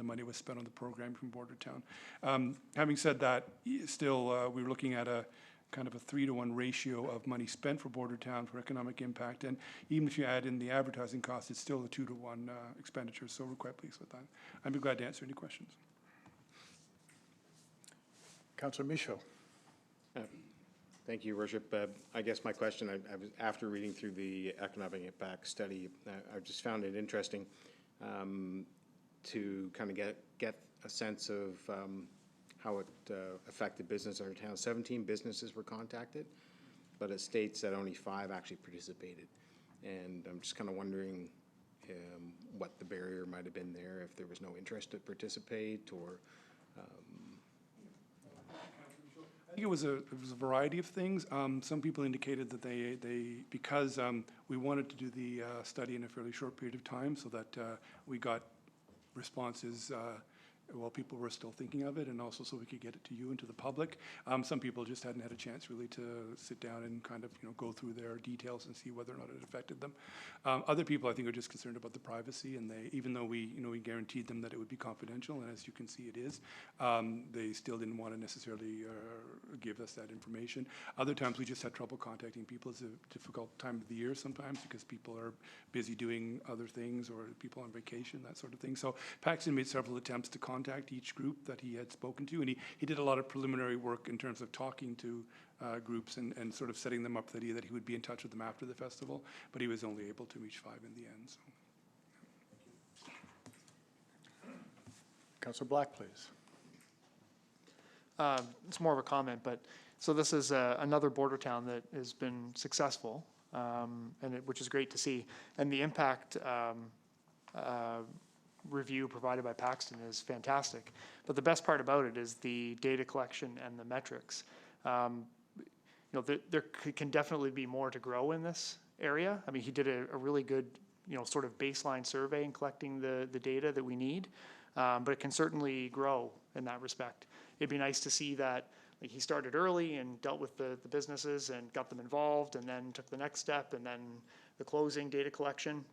money was spent on the program from border town. Having said that, still we're looking at a kind of a 3-to-1 ratio of money spent for border town for economic impact, and even if you add in the advertising cost, it's still a 2-to-1 expenditure, so we're quite pleased with that. I'd be glad to answer any questions. Councillor Michaud. Thank you, Your Worship. I guess my question, I was, after reading through the economic impact study, I just found it interesting to kind of get a sense of how it affected business in our town. 17 businesses were contacted, but it states that only 5 actually participated. And I'm just kind of wondering what the barrier might have been there, if there was no interest to participate, or I think it was a variety of things. Some people indicated that they because we wanted to do the study in a fairly short period of time, so that we got responses while people were still thinking of it, and also so we could get it to you and to the public. Some people just hadn't had a chance really to sit down and kind of go through their details and see whether or not it affected them. Other people I think are just concerned about the privacy, and they, even though we we guaranteed them that it would be confidential, and as you can see it is, they still didn't want to necessarily give us that information. Other times we just had trouble contacting people. It's a difficult time of the year sometimes because people are busy doing other things, or people on vacation, that sort of thing. So Paxton made several attempts to contact each group that he had spoken to, and he did a lot of preliminary work in terms of talking to groups and sort of setting them up for the idea that he would be in touch with them after the festival, but he was only able to reach 5 in the end. So. Councillor Black, please. It's more of a comment, but so this is another border town that has been successful, which is great to see. And the impact review provided by Paxton is fantastic. But the best part about it is the data collection and the metrics. There can definitely be more to grow in this area. I mean, he did a really good, sort of baseline survey in collecting the data that we need, but it can certainly grow in that respect. It'd be nice to see that he started early and dealt with the businesses and got them involved, and then took the next step, and then the closing, data collection.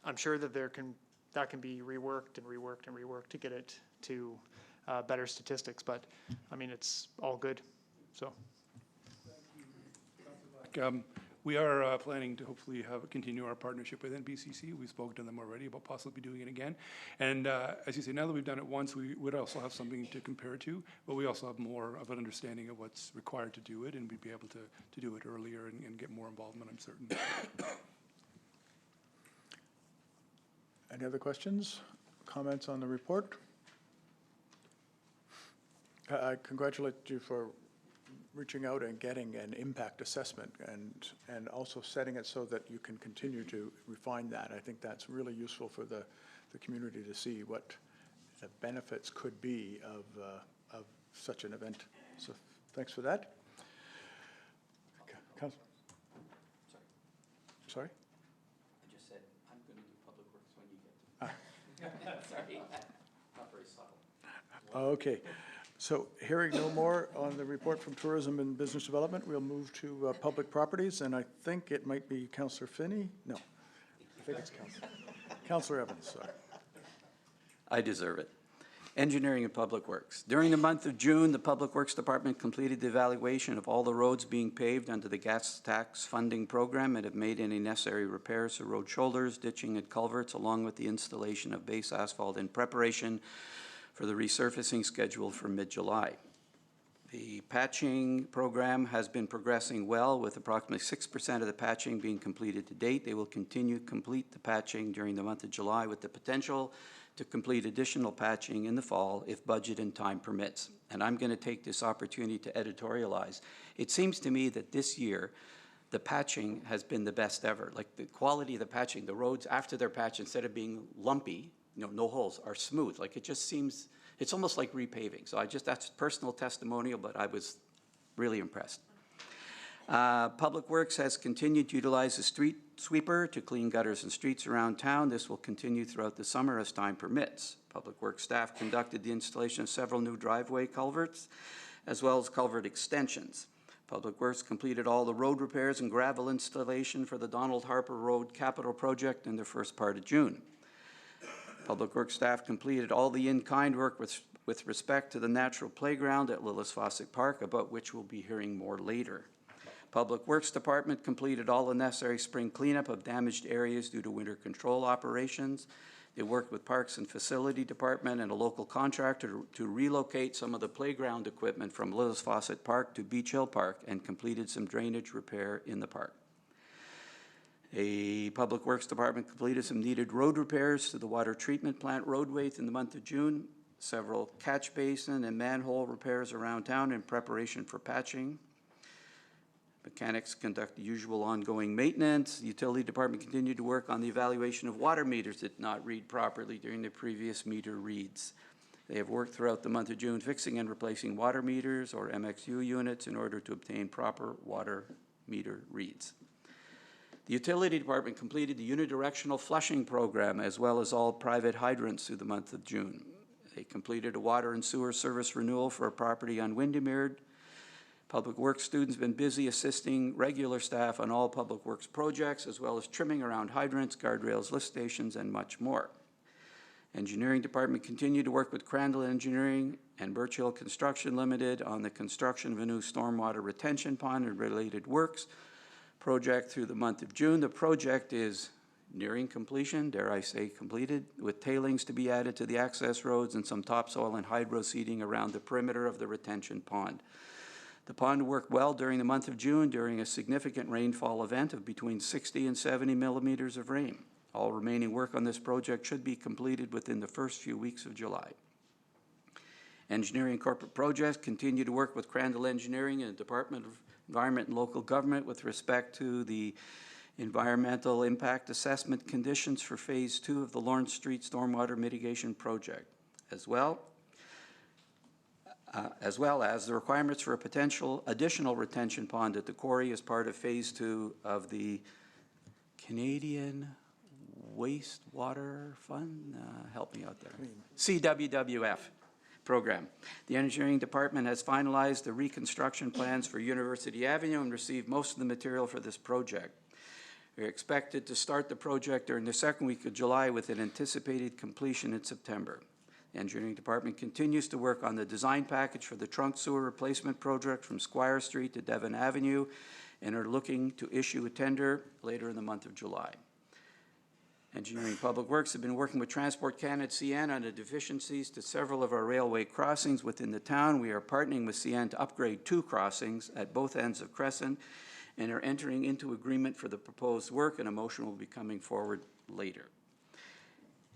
I'm sure that that can be reworked and reworked and reworked to get it to better statistics, but I mean, it's all good, so. We are planning to hopefully continue our partnership with NBCC. We've spoken to them already about possibly doing it again. And as you say, now that we've done it once, we would also have something to compare to, but we also have more of an understanding of what's required to do it, and we'd be able to do it earlier and get more involvement, I'm certain. Any other questions, comments on the report? I congratulate you for reaching out and getting an impact assessment, and also setting it so that you can continue to refine that. I think that's really useful for the community to see what the benefits could be of such an event. So thanks for that. Okay. Sorry? I just said, I'm going to do public works when you get to it. Sorry, not very subtle. Okay. So hearing no more on the report from Tourism and Business Development, we'll move to Public Properties, and I think it might be Councillor Finney. No, I think it's Councillor Evans, sorry. I deserve it. Engineering and Public Works. During the month of June, the Public Works Department completed the evaluation of all the roads being paved under the gas tax funding program and have made any necessary repairs to road shoulders, ditching, and culverts, along with the installation of base asphalt in preparation for the resurfacing scheduled for mid-July. The patching program has been progressing well, with approximately 6% of the patching being completed to date. They will continue to complete the patching during the month of July, with the potential to complete additional patching in the fall if budget and time permits. And I'm going to take this opportunity to editorialize. It seems to me that this year, the patching has been the best ever. Like the quality of the patching, the roads after they're patched, instead of being lumpy, no holes, are smooth. Like it just seems, it's almost like repaving. So that's personal testimonial, but I was really impressed. Public Works has continued to utilize the street sweeper to clean gutters and streets around town. This will continue throughout the summer as time permits. Public Works staff conducted the installation of several new driveway culverts, as well as culvert extensions. Public Works completed all the road repairs and gravel installation for the Donald Harper Road capital project in the first part of June. Public Works staff completed all the in-kind work with respect to the natural playground at Lillis Fawcett Park, about which we'll be hearing more later. Public Works Department completed all the necessary spring cleanup of damaged areas due to winter control operations. They worked with Parks and Facility Department and a local contractor to relocate some of the playground equipment from Lillis Fawcett Park to Beach Hill Park and completed some drainage repair in the park. A Public Works Department completed some needed road repairs to the water treatment plant roadways in the month of June, several catch basin and manhole repairs around town in preparation for patching. Mechanics conduct the usual ongoing maintenance. The utility department continued to work on the evaluation of water meters that did not read properly during the previous meter reads. They have worked throughout the month of June fixing and replacing water meters or MXU units in order to obtain proper water meter reads. The utility department completed the unidirectional flushing program as well as all private hydrants through the month of June. They completed a water and sewer service renewal for a property on Windermere. Public Works students have been busy assisting regular staff on all Public Works projects, as well as trimming around hydrants, guardrails, lift stations, and much more. Engineering Department continued to work with Crandall Engineering and Birch Hill Construction Limited on the construction of a new stormwater retention pond and related works project through the month of June. The project is nearing completion, dare I say completed, with tailings to be added to the access roads and some topsoil and hydro seeding around the perimeter of the retention pond. The pond worked well during the month of June during a significant rainfall event of between 60 and 70 millimeters of rain. All remaining work on this project should be completed within the first few weeks of July. Engineering corporate projects continue to work with Crandall Engineering and the Department of Environment and Local Government with respect to the environmental impact assessment conditions for Phase 2 of the Lawrence Street Stormwater Mitigation Project, as well as the requirements for a potential additional retention pond at the quarry as part of Phase 2 of the Canadian Wastewater Fund, help me out there, CWWF program. The engineering department has finalized the reconstruction plans for University Avenue and received most of the material for this project. We're expected to start the project during the second week of July with an anticipated completion in September. The engineering department continues to work on the design package for the trunk sewer replacement project from Squire Street to Devon Avenue and are looking to issue a tender later in the month of July. Engineering Public Works have been working with Transport Canada CN on the deficiencies to several of our railway crossings within the town. We are partnering with CN to upgrade 2 crossings at both ends of Crescent and are entering into agreement for the proposed work, and a motion will be coming forward later.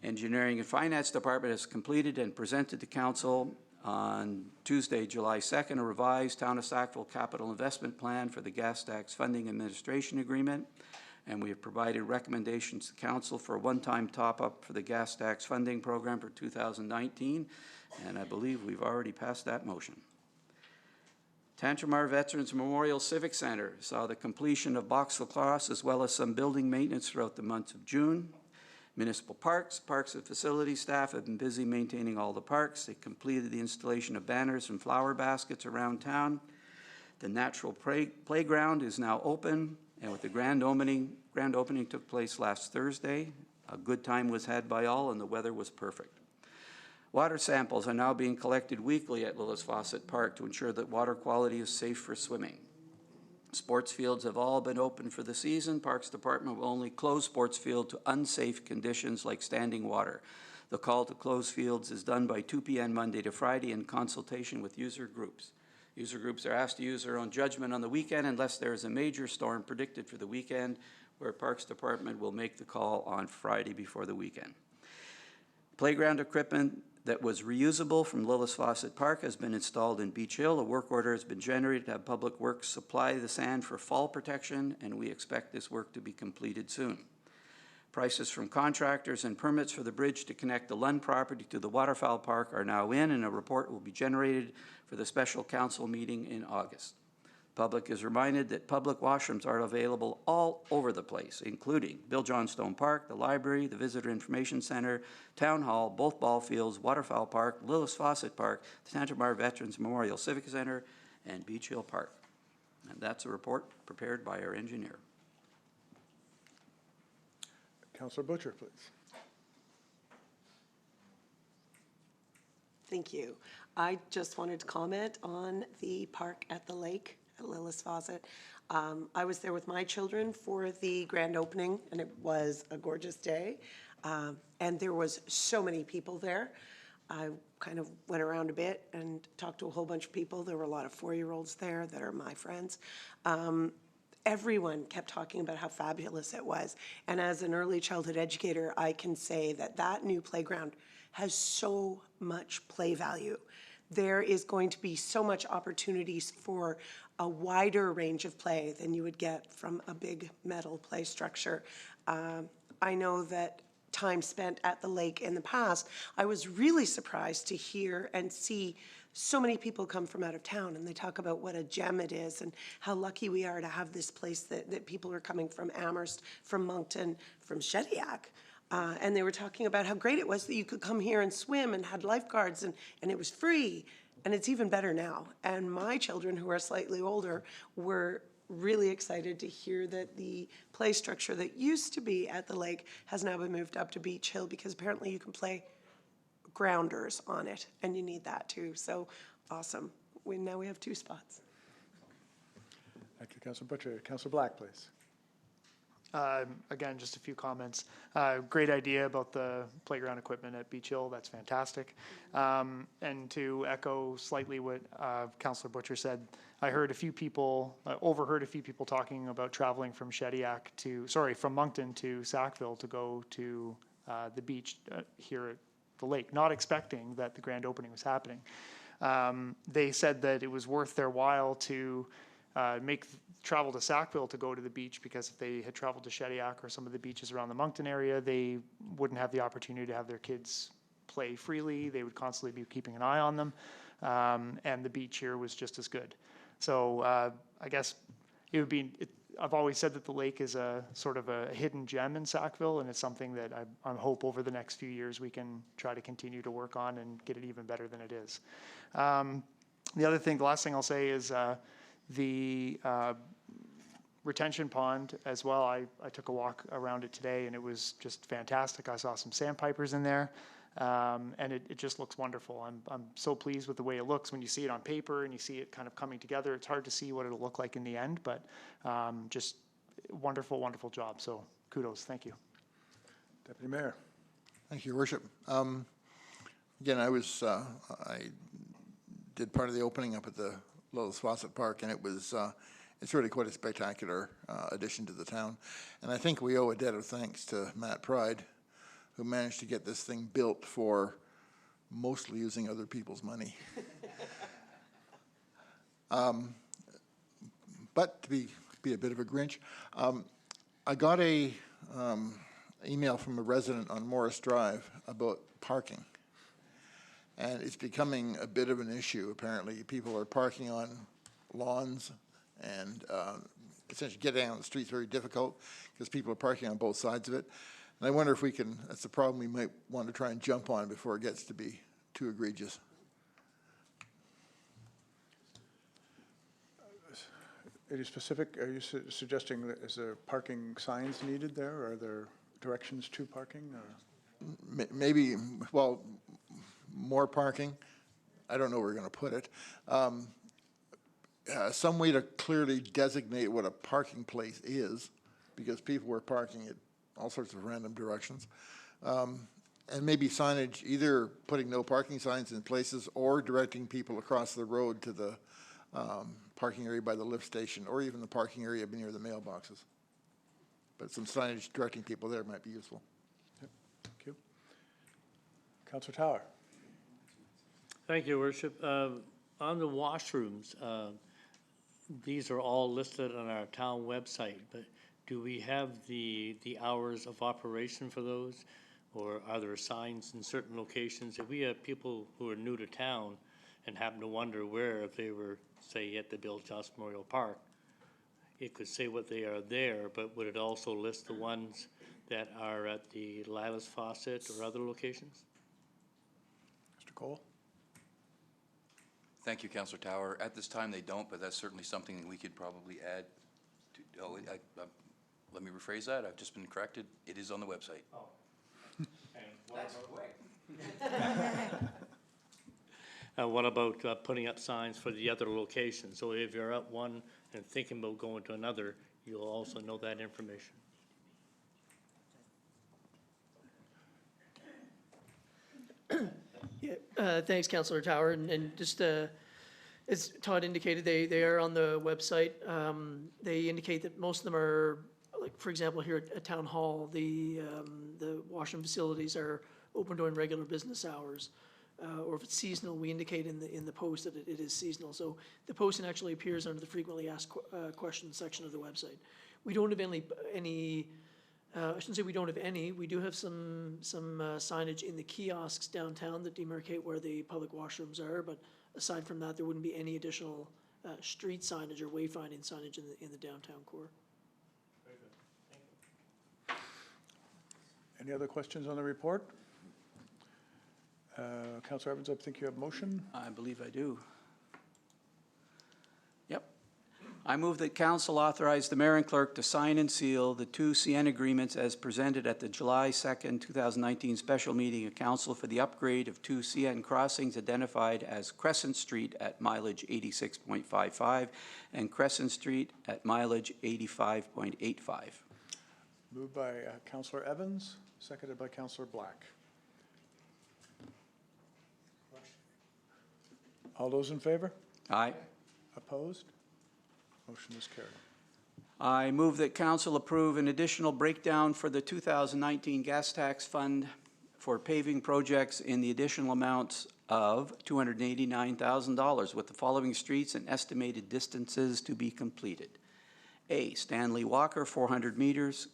Engineering and Finance Department has completed and presented to Council on Tuesday, July 2nd, a revised Town of Sackville Capital Investment Plan for the Gas Tax Funding Administration Agreement, and we have provided recommendations to Council for a one-time top-up for the Gas Tax Funding Program for 2019, and I believe we've already passed that motion. Tantramar Veterans Memorial Civic Center saw the completion of box lacrosse as well as some building maintenance throughout the month of June. Municipal Parks and Facility staff have been busy maintaining all the parks. They completed the installation of banners and flower baskets around town. The natural playground is now open, and with the grand opening took place last Thursday. A good time was had by all, and the weather was perfect. Water samples are now being collected weekly at Lillis Fawcett Park to ensure that water quality is safe for swimming. Sports fields have all been open for the season. Parks Department will only close sports field to unsafe conditions like standing water. The call to close fields is done by 2 p.m. Monday to Friday in consultation with user groups. User groups are asked to use their own judgment on the weekend unless there is a major storm predicted for the weekend, where Parks Department will make the call on Friday before the weekend. Playground equipment that was reusable from Lillis Fawcett Park has been installed in Beach Hill. A work order has been generated to have Public Works supply the sand for fall protection, and we expect this work to be completed soon. Prices from contractors and permits for the bridge to connect the Lund property to the waterfowl park are now in, and a report will be generated for the special council meeting in August. Public is reminded that public washrooms are available all over the place, including Bill Johnstone Park, the library, the Visitor Information Center, Town Hall, both ball fields, Waterfowl Park, Lillis Fawcett Park, the Tantramar Veterans Memorial Civic Center, and Beach Hill Park. And that's a report prepared by our engineer. Councillor Butcher, please. Thank you. I just wanted to comment on the park at the lake at Lillis Fawcett. I was there with my children for the grand opening, and it was a gorgeous day. And there was so many people there. I kind of went around a bit and talked to a whole bunch of people. There were a lot of 4-year-olds there that are my friends. Everyone kept talking about how fabulous it was. And as an early childhood educator, I can say that that new playground has so much play value. There is going to be so much opportunities for a wider range of play than you would get from a big metal play structure. I know that time spent at the lake in the past, I was really surprised to hear and see so many people come from out of town, and they talk about what a gem it is and how lucky we are to have this place that people are coming from Amherst, from Moncton, from Shediac. And they were talking about how great it was that you could come here and swim and had lifeguards and it was free. And it's even better now. And my children, who are slightly older, were really excited to hear that the play structure that used to be at the lake has now been moved up to Beach Hill, because apparently you can play grounders on it, and you need that too. So awesome. Now we have 2 spots. Thank you, Councillor Butcher. Councillor Black, please. Again, just a few comments. Great idea about the playground equipment at Beach Hill. That's fantastic. And to echo slightly what Councillor Butcher said, I heard a few people, overheard a few people talking about traveling from from Moncton to Sackville to go to the beach here at the lake, not expecting that the grand opening was happening. They said that it was worth their while to travel to Sackville to go to the beach, because if they had traveled to Shediac or some of the beaches around the Moncton area, they wouldn't have the opportunity to have their kids play freely. They would constantly be keeping an eye on them, and the beach here was just as good. So I guess it would be, I've always said that the lake is a sort of a hidden gem in Sackville, and it's something that I hope over the next few years we can try to continue to work on and get it even better than it is. The last thing I'll say is the retention pond as well. I took a walk around it today, and it was just fantastic. I saw some sandpipers in there, and it just looks wonderful. I'm so pleased with the way it looks when you see it on paper and you see it kind of coming together. It's hard to see what it'll look like in the end, but just wonderful, wonderful job. So kudos. Thank you. Deputy Mayor. Thank you, Your Worship. Again, I did part of the opening up at the Lillis Fawcett Park, and it's really quite a spectacular addition to the town. And I think we owe a debt of thanks to Matt Pride, who managed to get this thing built for mostly using other people's money. But to be a bit of a Grinch, I got a email from a resident on Morris Drive about parking. And it's becoming a bit of an issue, apparently. People are parking on lawns, and essentially getting out on the street is very difficult because people are parking on both sides of it. And I wonder if that's a problem we might want to try and jump on before it gets to be too egregious. Are you suggesting that is there parking signs needed there, or are there directions to parking? Or? Maybe, well, more parking. I don't know where we're going to put it. Some way to clearly designate what a parking place is, because people were parking at all sorts of random directions. And maybe signage, either putting no parking signs in places or directing people across the road to the parking area by the lift station, or even the parking area near the mailboxes. But some signage directing people there might be useful. Yep. Thank you. Councillor Tower. Thank you, Worship. On the washrooms, these are all listed on our town website, but do we have the hours of operation for those? Or are there signs in certain locations? If we have people who are new to town and happen to wonder where, if they were, say, at the Bill Joss Memorial Park, it could say what they are there, but would it also list the ones that are at the Lilas Faucet or other locations? Mr. Cole? Thank you, Councillor Tower. At this time, they don't, but that's certainly something that we could probably add to, let me rephrase that. I've just been corrected. It is on the website. Oh. That's quick. What about putting up signs for the other locations? So if you're at one and thinking about going to another, you'll also know that information. Yeah, thanks, Councillor Tower, and just, as Todd indicated, they are on the website. They indicate that most of them are, like, for example, here at Town Hall, the washroom facilities are open during regular business hours. Or if it's seasonal, we indicate in the post that it is seasonal. So the posting actually appears under the frequently asked questions section of the website. We don't have any I shouldn't say we don't have any. We do have some signage in the kiosks downtown that demarcate where the public washrooms are, but aside from that, there wouldn't be any additional street signage or wayfinding signage in the downtown core. Very good. Thank you. Any other questions on the report? Councillor Evans, I think you have a motion. I believe I do. Yep. I move that council authorize the mayor and clerk to sign and seal the two CN agreements as presented at the July 2nd, 2019 special meeting of council for the upgrade of two CN crossings identified as Crescent Street at mileage 86.55 and Crescent Street at mileage 85.85. Moved by Councillor Evans, seconded by Councillor Black. All those in favor? Aye. Opposed? Motion is carried. I move that council approve an additional breakdown for the 2019 gas tax fund for paving projects in the additional amounts of $289,000 with the following streets and estimated distances to be completed. A, Stanley Walker, 400 meters,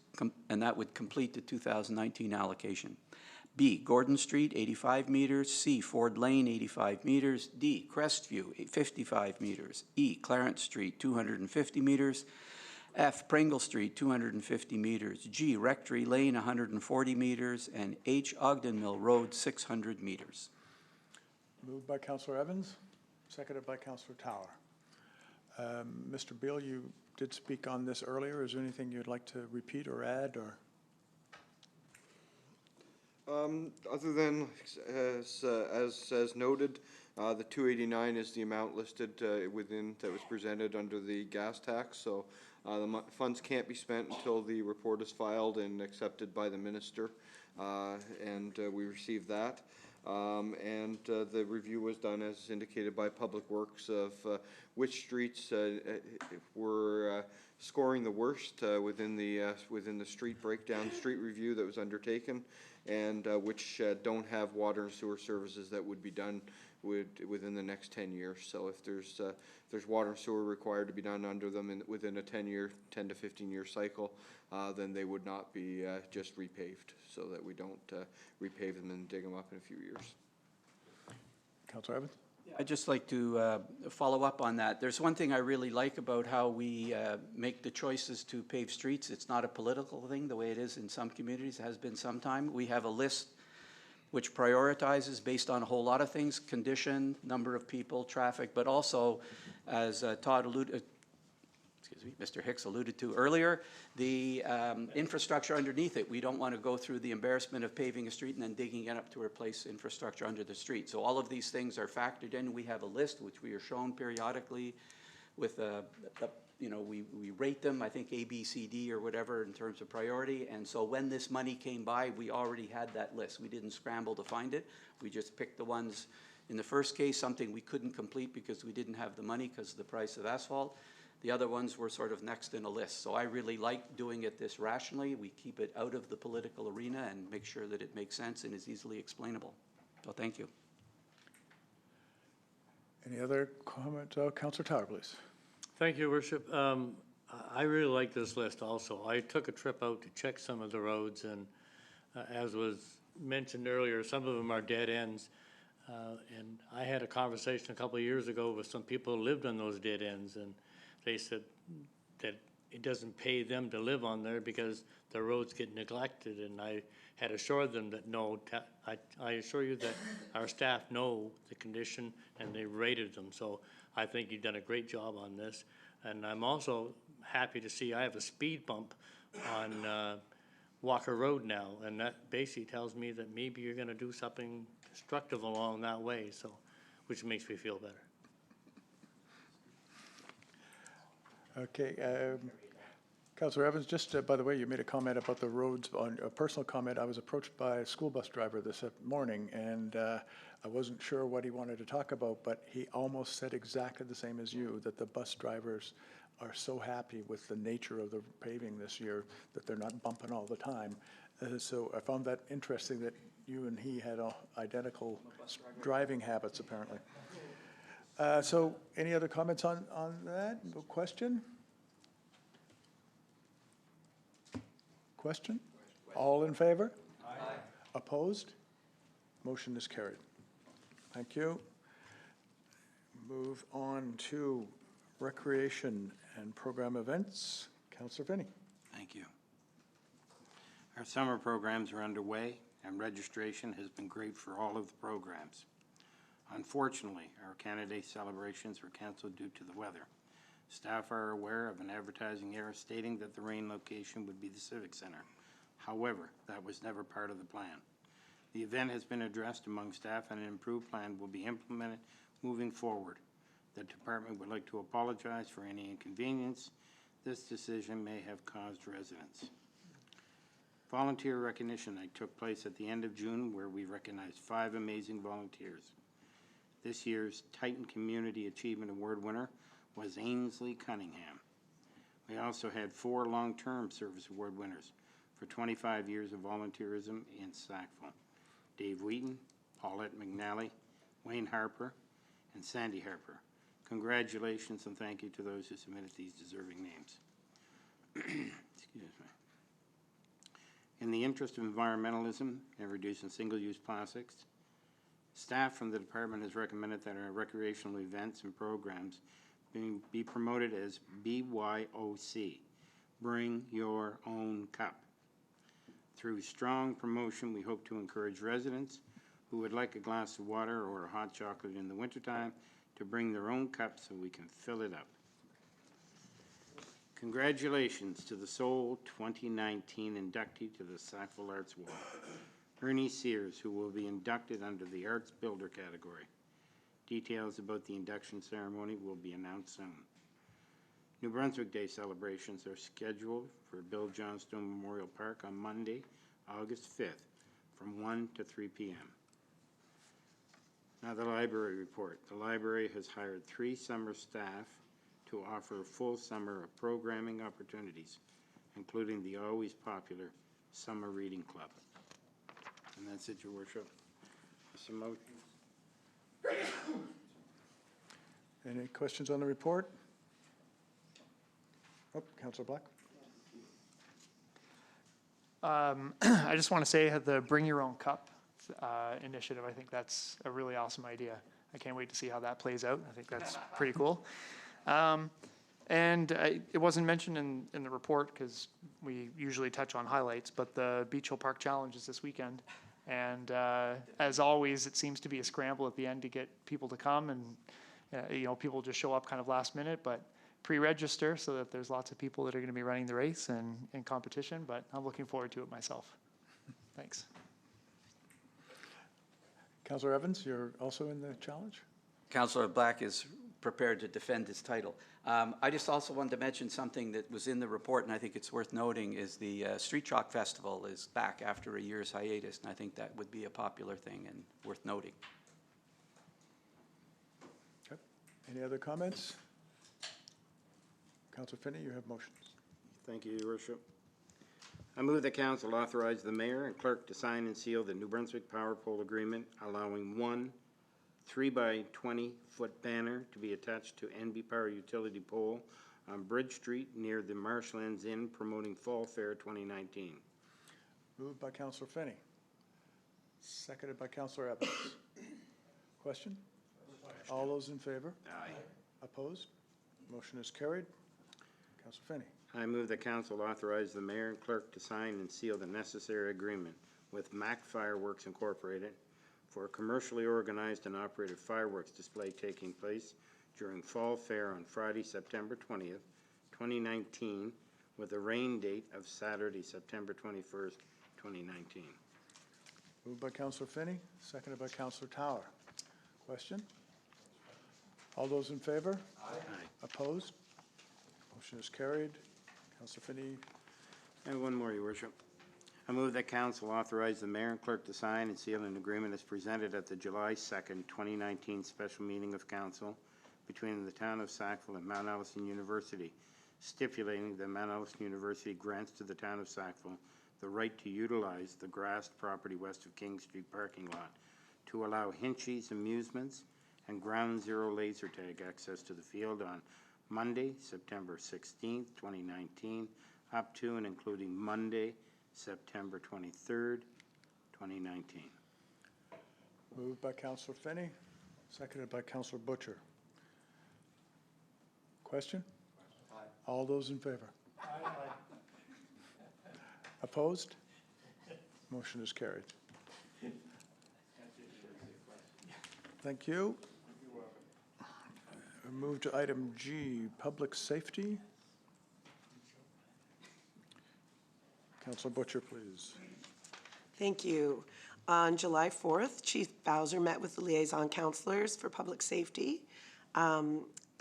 and that would complete the 2019 allocation. B, Gordon Street, 85 meters. C, Ford Lane, 85 meters. D, Crestview, 55 meters. E, Clarence Street, 250 meters. F, Pringle Street, 250 meters. G, Rectory Lane, 140 meters. And H, Ogden Mill Road, 600 meters. Moved by Councillor Evans, seconded by Councillor Tower. Mr. Beal, you did speak on this earlier. Is there anything you'd like to repeat or add, or? Other than, as noted, the 289 is the amount listed that was presented under the gas tax. So the funds can't be spent until the report is filed and accepted by the minister, and we received that. The review was done as indicated by Public Works of which streets were scoring the worst within the street breakdown, street review that was undertaken, and which don't have water and sewer services that would be done within the next 10 years. So if there's water and sewer required to be done under them within a 10 to 15 year cycle, then they would not be just repaved, so that we don't repave them and dig them up in a few years. Councillor Evans? I'd just like to follow up on that. There's one thing I really like about how we make the choices to pave streets. It's not a political thing the way it is in some communities, it has been some time. We have a list which prioritizes based on a whole lot of things: condition, number of people, traffic, but also, as Mr. Hicks alluded to earlier, the infrastructure underneath it. We don't want to go through the embarrassment of paving a street and then digging it up to replace infrastructure under the street. So all of these things are factored in. We have a list which we are shown periodically with we rate them, I think A, B, C, D or whatever in terms of priority. And so when this money came by, we already had that list. We didn't scramble to find it. We just picked the ones. In the first case, something we couldn't complete because we didn't have the money because of the price of asphalt. The other ones were sort of next in a list. So I really like doing it this rationally. We keep it out of the political arena and make sure that it makes sense and is easily explainable. So thank you. Any other comment? Councillor Tower, please. Thank you, Worship. I really like this list also. I took a trip out to check some of the roads, and as was mentioned earlier, some of them are dead ends. And I had a conversation a couple of years ago with some people who lived on those dead ends, and they said that it doesn't pay them to live on there because the roads get neglected. And I had assured them that no, I assure you that our staff know the condition and they rated them. So I think you've done a great job on this. And I'm also happy to see I have a speed bump on Walker Road now, and that basically tells me that maybe you're gonna do something constructive along that way, so, which makes me feel better. Okay, Councillor Evans, just by the way, you made a comment about the roads, on a personal comment. I was approached by a school bus driver this morning, and I wasn't sure what he wanted to talk about, but he almost said exactly the same as you, that the bus drivers are so happy with the nature of the paving this year that they're not bumping all the time. So I found that interesting that you and he had identical driving habits, apparently. So any other comments on that? No question? Question? All in favor? Aye. Opposed? Motion is carried. Thank you. Move on to recreation and program events. Councillor Finney. Thank you. Our summer programs are underway, and registration has been great for all of the programs. Unfortunately, our Canada Day celebrations were canceled due to the weather. Staff are aware of an advertising error stating that the rain location would be the Civic Center. However, that was never part of the plan. The event has been addressed among staff, and an improved plan will be implemented moving forward. The department would like to apologize for any inconvenience this decision may have caused residents. Volunteer recognition night took place at the end of June, where we recognized 5 amazing volunteers. This year's Titan Community Achievement Award winner was Ainsley Cunningham. We also had 4 long-term service award winners for 25 years of volunteerism in Sackville: Dave Wheaton, Paulette McNally, Wayne Harper, and Sandy Harper. Congratulations and thank you to those who submitted these deserving names. Excuse me. In the interest of environmentalism and reducing single-use plastics, staff from the department has recommended that our recreational events and programs be promoted as BYOC, Bring Your Own Cup. Through strong promotion, we hope to encourage residents who would like a glass of water or a hot chocolate in the wintertime to bring their own cup so we can fill it up. Congratulations to the sole 2019 inductee to the Sackville Arts Walk, Ernie Sears, who will be inducted under the Arts Builder category. Details about the induction ceremony will be announced soon. New Brunswick Day celebrations are scheduled for Bill Johnstone Memorial Park on Monday, August 5th, from 1 to 3 p.m. Now the library report. The library has hired 3 summer staff to offer a full summer of programming opportunities, including the always popular Summer Reading Club. And that's it, Your Worship. Some motions. Any questions on the report? Oh, Councillor Black. I just want to say the Bring Your Own Cup initiative, I think that's a really awesome idea. I can't wait to see how that plays out. I think that's pretty cool. It wasn't mentioned in the report because we usually touch on highlights, but the Beach Hill Park Challenge is this weekend. And as always, it seems to be a scramble at the end to get people to come, and people just show up kind of last minute, but pre-register so that there's lots of people that are going to be running the race and in competition, but I'm looking forward to it myself. Thanks. Councillor Evans, you're also in the challenge? Councillor Black is prepared to defend his title. I just also wanted to mention something that was in the report, and I think it's worth noting, is the Street Chalk Festival is back after a year's hiatus, and I think that would be a popular thing and worth noting. Okay. Any other comments? Councillor Finney, you have motions. Thank you, Your Worship. I move that council authorize the mayor and clerk to sign and seal the New Brunswick Power Pole Agreement allowing one 3-by-20-foot banner to be attached to NB Power utility pole on Bridge Street near the Marshlands Inn promoting Fall Fair 2019. Moved by Councillor Finney, seconded by Councillor Evans. Question? All those in favor? Aye. Opposed? Motion is carried. Councillor Finney. I move that council authorize the mayor and clerk to sign and seal the necessary agreement with Mac Fireworks Incorporated for a commercially organized and operated fireworks display taking place during Fall Fair on Friday, September 20th, 2019, with a rain date of Saturday, September 21st, 2019. Moved by Councillor Finney, seconded by Councillor Tower. Question? All those in favor? Aye. Opposed? Motion is carried. Councillor Finney. I have one more, Your Worship. I move that council authorize the mayor and clerk to sign and seal an agreement as presented at the July 2nd, 2019 special meeting of council between the town of Sackville and Mount Allison University, stipulating that Mount Allison University grants to the town of Sackville the right to utilize the grassed property west of King Street parking lot to allow Hinchy's Amusements and Ground Zero laser tag access to the field on Monday, September 16th, 2019, up to and including Monday, September 23rd, 2019. Moved by Councillor Finney, seconded by Councillor Butcher. Question? Aye. All those in favor? Aye. Opposed? Motion is carried. Thank you. Move to item G, public safety. Councillor Butcher, please. Thank you. On July 4th, Chief Bowser met with the liaison councillors for public safety.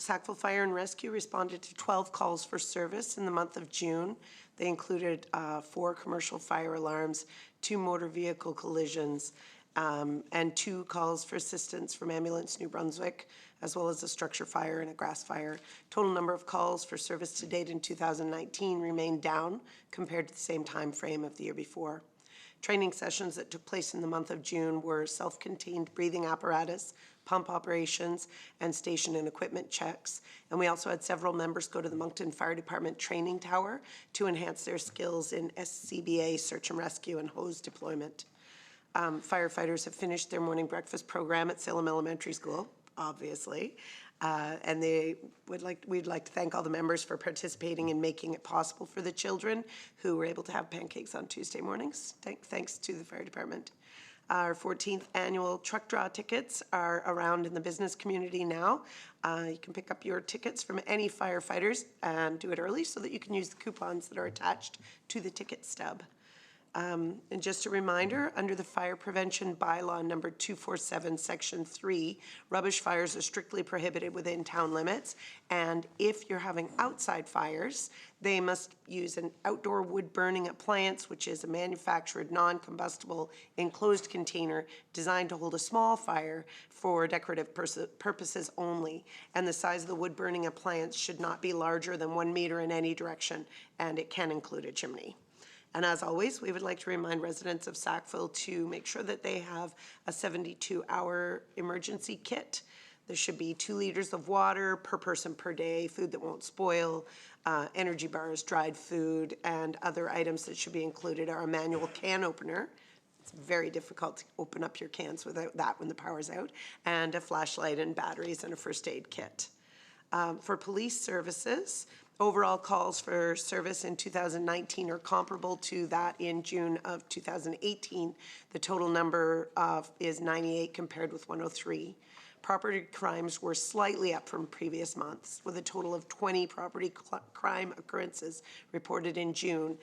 Sackville Fire and Rescue responded to 12 calls for service in the month of June. They included 4 commercial fire alarms, 2 motor vehicle collisions, and 2 calls for assistance from Ambulance New Brunswick, as well as a structure fire and a grass fire. Total number of calls for service to date in 2019 remained down compared to the same time frame of the year before. Training sessions that took place in the month of June were self-contained breathing apparatus, pump operations, and station and equipment checks. And we also had several members go to the Moncton Fire Department Training Tower to enhance their skills in SCBA search and rescue and hose deployment. Firefighters have finished their morning breakfast program at Salem Elementary School, obviously. And we'd like to thank all the members for participating in making it possible for the children who were able to have pancakes on Tuesday mornings. Thanks to the fire department. Our 14th annual truck draw tickets are around in the business community now. You can pick up your tickets from any firefighters and do it early so that you can use the coupons that are attached to the ticket stub. And just a reminder, under the Fire Prevention Bylaw number 247, Section 3, rubbish fires are strictly prohibited within town limits. And if you're having outside fires, they must use an outdoor wood burning appliance, which is a manufactured, non-combustible, enclosed container designed to hold a small fire for decorative purposes only. And the size of the wood burning appliance should not be larger than 1 meter in any direction, and it can include a chimney. And as always, we would like to remind residents of Sackville to make sure that they have a 72-hour emergency kit. There should be 2 liters of water per person per day, food that won't spoil, energy bars, dried food, and other items that should be included are a manual can opener. It's very difficult to open up your cans without that when the power's out, and a flashlight and batteries and a first aid kit. For police services, overall calls for service in 2019 are comparable to that in June of 2018. The total number is 98 compared with 103. Property crimes were slightly up from previous months, with a total of 20 property crime occurrences reported in June.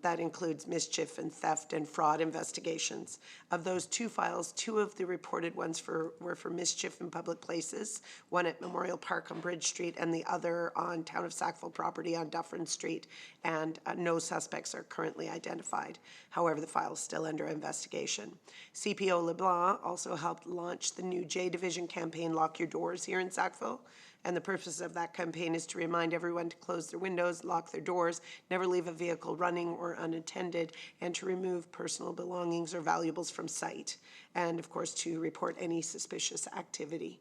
That includes mischief and theft and fraud investigations. Of those 2 files, 2 of the reported ones were for mischief in public places, one at Memorial Park on Bridge Street and the other on Town of Sackville property on Dufferin Street, and no suspects are currently identified. However, the file is still under investigation. CPO LeBlanc also helped launch the new J Division prevention campaign, Lock Your Doors, here in Sackville. And the purpose of that campaign is to remind everyone to close their windows, lock their doors, never leave a vehicle running or unattended, and to remove personal belongings or valuables from sight. And of course, to report any suspicious activity.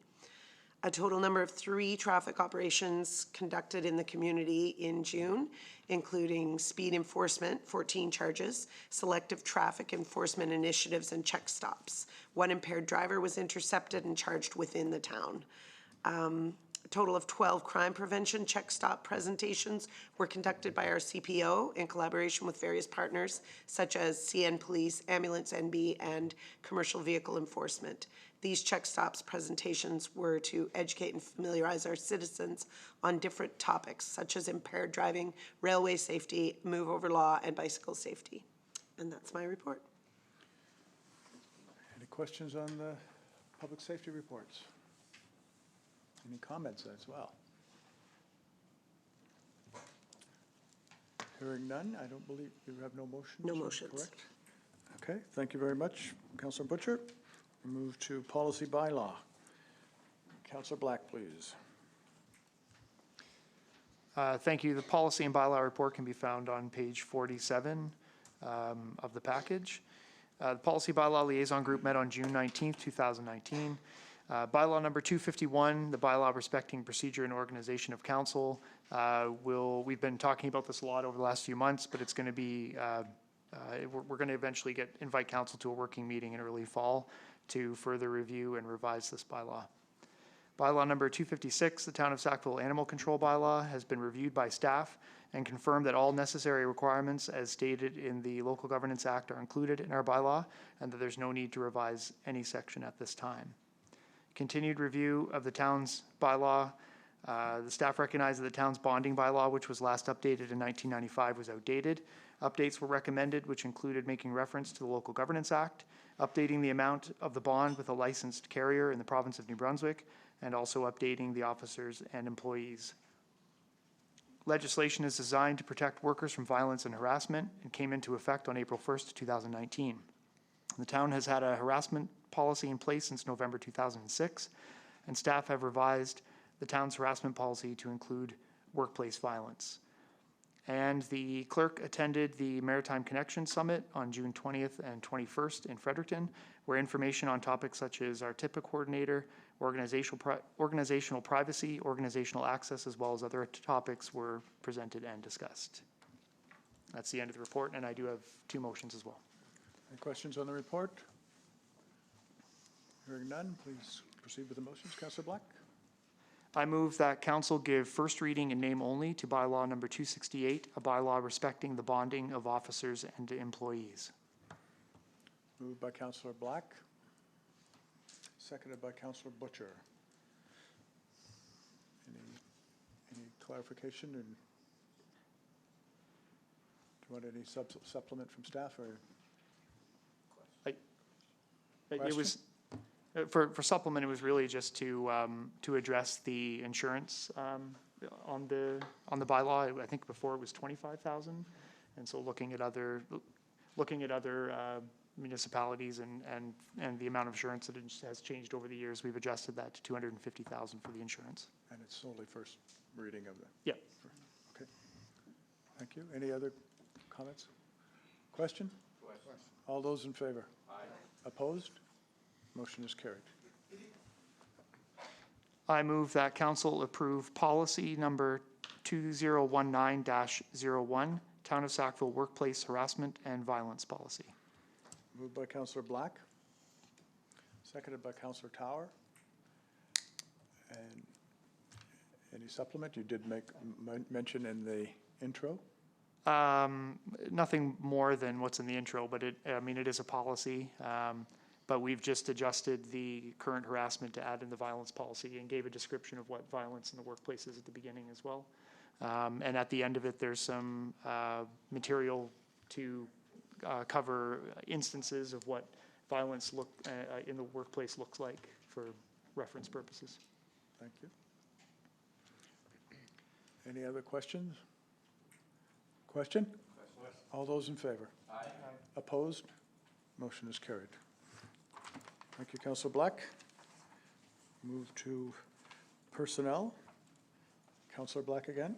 A total number of 3 traffic operations conducted in the community in June, including speed enforcement, 14 charges, selective traffic enforcement initiatives and check stops. 1 impaired driver was intercepted and charged within the town. A total of 12 crime prevention check stop presentations were conducted by our CPO in collaboration with various partners such as CN Police, Ambulance NB, and Commercial Vehicle Enforcement. These check stops presentations were to educate and familiarize our citizens on different topics such as impaired driving, railway safety, move over law, and bicycle safety. And that's my report. Any questions on the public safety reports? Any comments as well? Hearing none, I don't believe you have no motions? No motions. Correct? Okay, thank you very much, Councillor Butcher. We move to policy bylaw. Councillor Black, please. Thank you. The policy and bylaw report can be found on page 47 of the package. The policy bylaw liaison group met on June 19th, 2019. Bylaw number 251, the bylaw respecting procedure and organization of council. We've been talking about this a lot over the last few months, but it's going to be, we're going to eventually invite council to a working meeting in early fall to further review and revise this bylaw. Bylaw number 256, the Town of Sackville Animal Control Bylaw, has been reviewed by staff and confirmed that all necessary requirements as stated in the Local Governance Act are included in our bylaw and that there's no need to revise any section at this time. Continued review of the town's bylaw. The staff recognized that the town's bonding bylaw, which was last updated in 1995, was outdated. Updates were recommended, which included making reference to the Local Governance Act, updating the amount of the bond with a licensed carrier in the province of New Brunswick, and also updating the officers and employees. Legislation is designed to protect workers from violence and harassment and came into effect on April 1st, 2019. The town has had a harassment policy in place since November 2006, and staff have revised the town's harassment policy to include workplace violence. And the clerk attended the Maritime Connection Summit on June 20th and 21st in Fredericton, where information on topics such as our TIPA coordinator, organizational privacy, organizational access, as well as other topics were presented and discussed. That's the end of the report, and I do have 2 motions as well. Any questions on the report? Hearing none, please proceed with the motions. Councillor Black? I move that council give first reading in name only to bylaw number 268, a bylaw respecting the bonding of officers and employees. Moved by Councillor Black, seconded by Councillor Butcher. Any clarification? And do you want any supplement from staff or? It was for supplement. It was really just to address the insurance on the bylaw. I think before it was 25,000, and so looking at other municipalities and the amount of insurance that has changed over the years, we've adjusted that to 250,000 for the insurance. And it's solely first reading of the. Yeah. Okay. Thank you. Any other comments? Question? All those in favor? Aye. Opposed? Motion is carried. I move that council approve policy number 2019-01, Town of Sackville Workplace Harassment and Violence Policy. Moved by Councillor Black, seconded by Councillor Tower. And any supplement? You did make mention in the intro. Nothing more than what's in the intro, but it is a policy. But we've just adjusted the current harassment to add in the violence policy and gave a description of what violence in the workplace is at the beginning as well. And at the end of it, there's some material to cover instances of what violence in the workplace looks like for reference purposes. Thank you. Any other questions? Question? All those in favor? Aye. Opposed? Motion is carried. Thank you, Councillor Black. Move to personnel. Councillor Black again.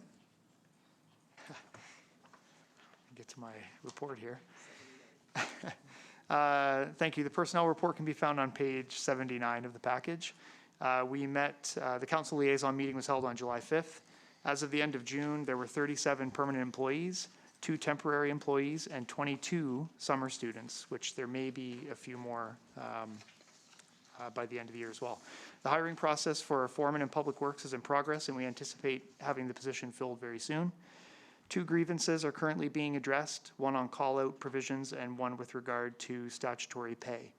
Get to my report here. Thank you. The personnel report can be found on page 79 of the package. We met, the council liaison meeting was held on July 5th. As of the end of June, there were 37 permanent employees, 2 temporary employees, and 22 summer students, which there may be a few more by the end of the year as well. The hiring process for a foreman in public works is in progress, and we anticipate having the position filled very soon. 2 grievances are currently being addressed, one on call-out provisions and one with regard to statutory pay.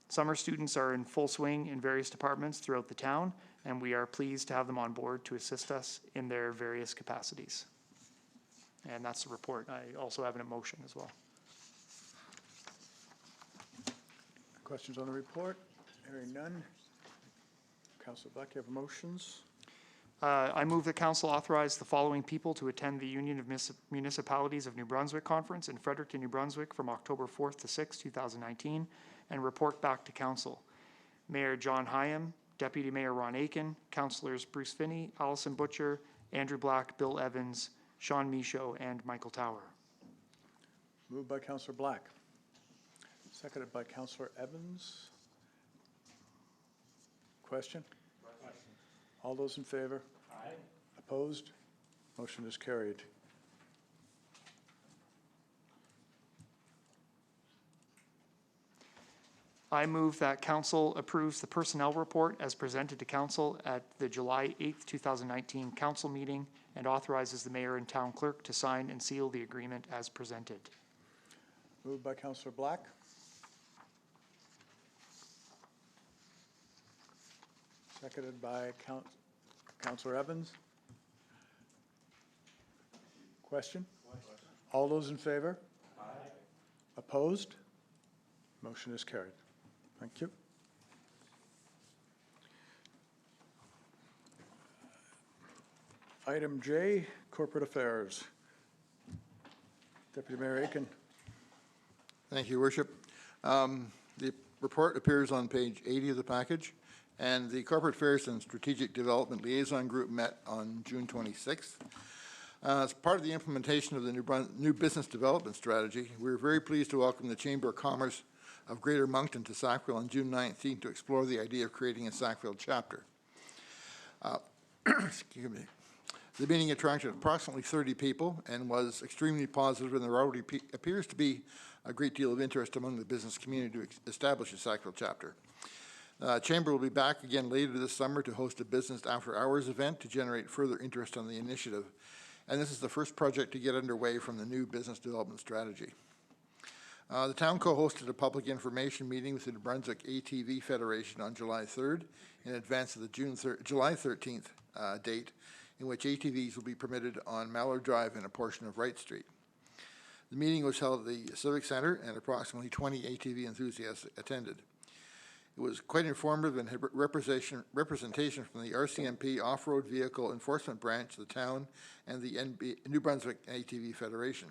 Summer students are in full swing in various departments throughout the town, and we are pleased to have them on board to assist us in their various capacities. And that's the report. I also have an motion as well. Questions on the report? Hearing none. Councillor Black, you have motions? I move that council authorize the following people to attend the Union of Municipalities of New Brunswick Conference in Fredericton, New Brunswick from October 4th to 6th, 2019, and report back to council. Mayor John Hyam, Deputy Mayor Ron Aiken, Councillors Bruce Finney, Allison Butcher, Andrew Black, Bill Evans, Sean Michaud, and Michael Tower. Moved by Councillor Black. Seconded by Councillor Evans. Question? All those in favor? Aye. Opposed? Motion is carried. I move that council approves the personnel report as presented to council at the July 8th, 2019 council meeting and authorizes the mayor and town clerk to sign and seal the agreement as presented. Moved by Councillor Black. Seconded by Councillor Evans. Question? All those in favor? Aye. Opposed? Motion is carried. Thank you. Item J, Corporate Affairs. Deputy Mayor Aiken. Thank you, Worship. The report appears on page 80 of the package, and the Corporate Affairs and Strategic Development Liaison Group met on June 26th. As part of the implementation of the new business development strategy, we're very pleased to welcome the Chamber of Commerce of Greater Moncton to Sackville on June 19th to explore the idea of creating a Sackville chapter. Excuse me. The meeting attracted approximately 30 people and was extremely positive, and there already appears to be a great deal of interest among the business community to establish a Sackville chapter. Chamber will be back again later this summer to host a business after-hours event to generate further interest on the initiative, and this is the first project to get underway from the new business development strategy. The town co-hosted a public information meeting with the New Brunswick ATV Federation on July 3rd in advance of the July 13th date, in which ATVs will be permitted on Mallard Drive and a portion of Wright Street. The meeting was held at the Civic Center, and approximately 20 ATV enthusiasts attended. It was quite informative and had representation from the RCMP Off-Road Vehicle Enforcement Branch, the town, and the New Brunswick ATV Federation.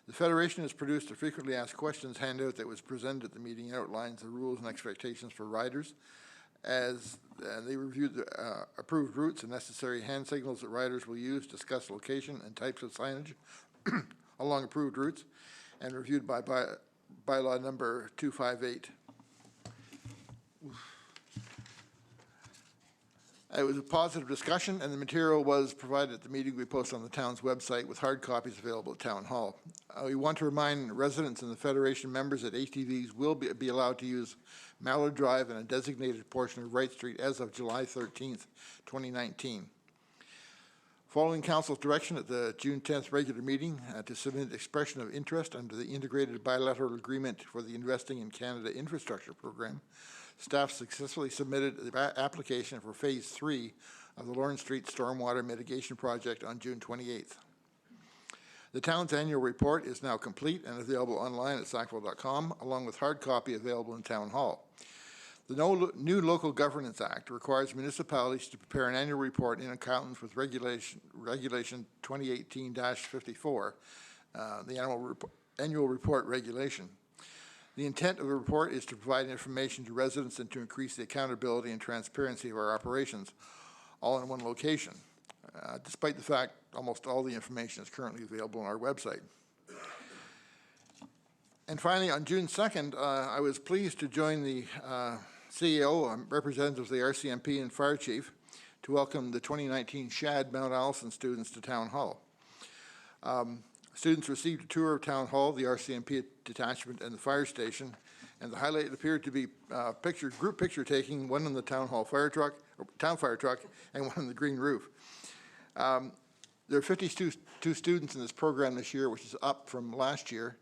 The Federation has produced a frequently asked questions handout that was presented at the meeting and outlines the rules and expectations for riders as they reviewed the approved routes and necessary hand signals that riders will use, discuss location and types of signage along approved routes, and reviewed by bylaw number 258. It was a positive discussion, and the material was provided at the meeting we posted on the town's website with hard copies available at Town Hall. We want to remind residents and the Federation members that ATVs will be allowed to use Mallard Drive and a designated portion of Wright Street as of July 13th, 2019. Following Council's direction at the June 10th regular meeting to submit expression of interest under the Integrated Bilateral Agreement for the Investing in Canada Infrastructure Program, staff successfully submitted the application for Phase 3 of the Lawrence Street Stormwater Mitigation Project on June 28th. The town's annual report is now complete and available online at sackville.com, along with hard copy available in Town Hall. The new Local Governance Act requires municipalities to prepare an annual report in accordance with Regulation 2018-54, the annual report regulation. The intent of the report is to provide information to residents and to increase the accountability and transparency of our operations, all in one location, despite the fact almost all the information is currently available on our website. And finally, on June 2nd, I was pleased to join the CEO, representatives of the RCMP and Fire Chief, to welcome the 2019 SHAD Mount Allison students to Town Hall. Students received a tour of Town Hall, the RCMP detachment, and the fire station, and the highlight appeared to be group picture taking, one in the Town Hall fire truck, town fire truck, and one on the green roof. There are 52 students in this program this year, which is up from last year.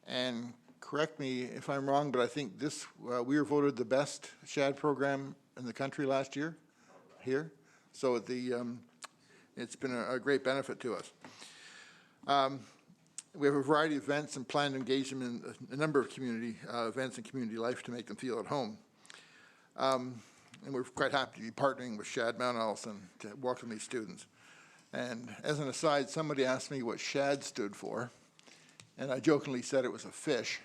And correct me if I'm wrong, but I think this we were voted the best SHAD program in the country last year here. So it's been a great benefit to us. We have a variety of events and planned engagement in a number of community events and community life to make them feel at home. And we're quite happy to be partnering with SHAD Mount Allison to welcome these students. And as an aside, somebody asked me what SHAD stood for, and I jokingly said it was a fish.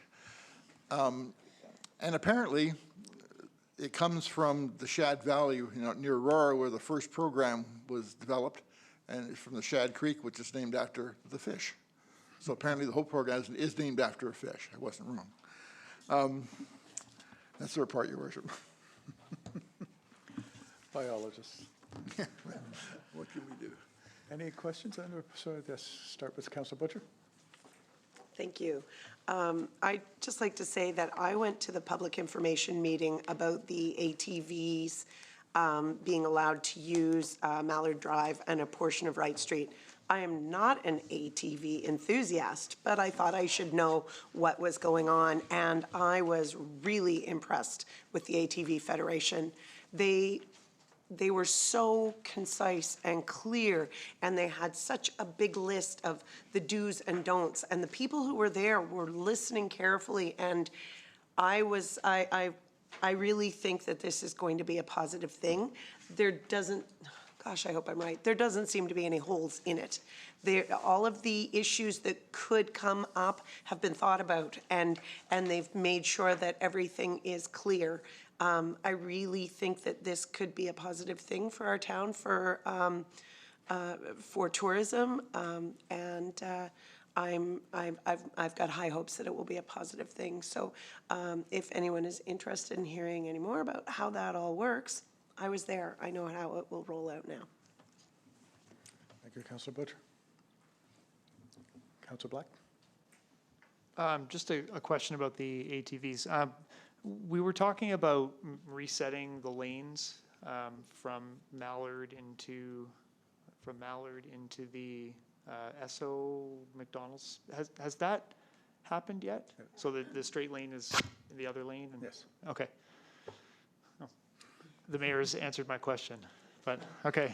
And apparently, it comes from the Shad Valley, near Aurora, where the first program was developed, and it's from the Shad Creek, which is named after the fish. So apparently, the whole program is named after a fish. I wasn't wrong. That's the report, Your Worship. Biologists. What can we do? Any questions? So let's start with Councillor Butcher. Thank you. I'd just like to say that I went to the public information meeting about the ATVs being allowed to use Mallard Drive and a portion of Wright Street. I am not an ATV enthusiast, but I thought I should know what was going on, and I was really impressed with the ATV Federation. They were so concise and clear, and they had such a big list of the do's and don'ts, and the people who were there were listening carefully, and I really think that this is going to be a positive thing. There doesn't, gosh, I hope I'm right, there doesn't seem to be any holes in it. All of the issues that could come up have been thought about, and they've made sure that everything is clear. I really think that this could be a positive thing for our town for tourism, and I've got high hopes that it will be a positive thing. So if anyone is interested in hearing any more about how that all works, I was there. I know how it will roll out now. Thank you, Councillor Butcher. Councillor Black. Just a question about the ATVs. We were talking about resetting the lanes from Mallard into the Esso McDonald's. Has that happened yet? Yeah. So the straight lane is in the other lane? Yes. Okay. Oh. The mayor's answered my question, but okay.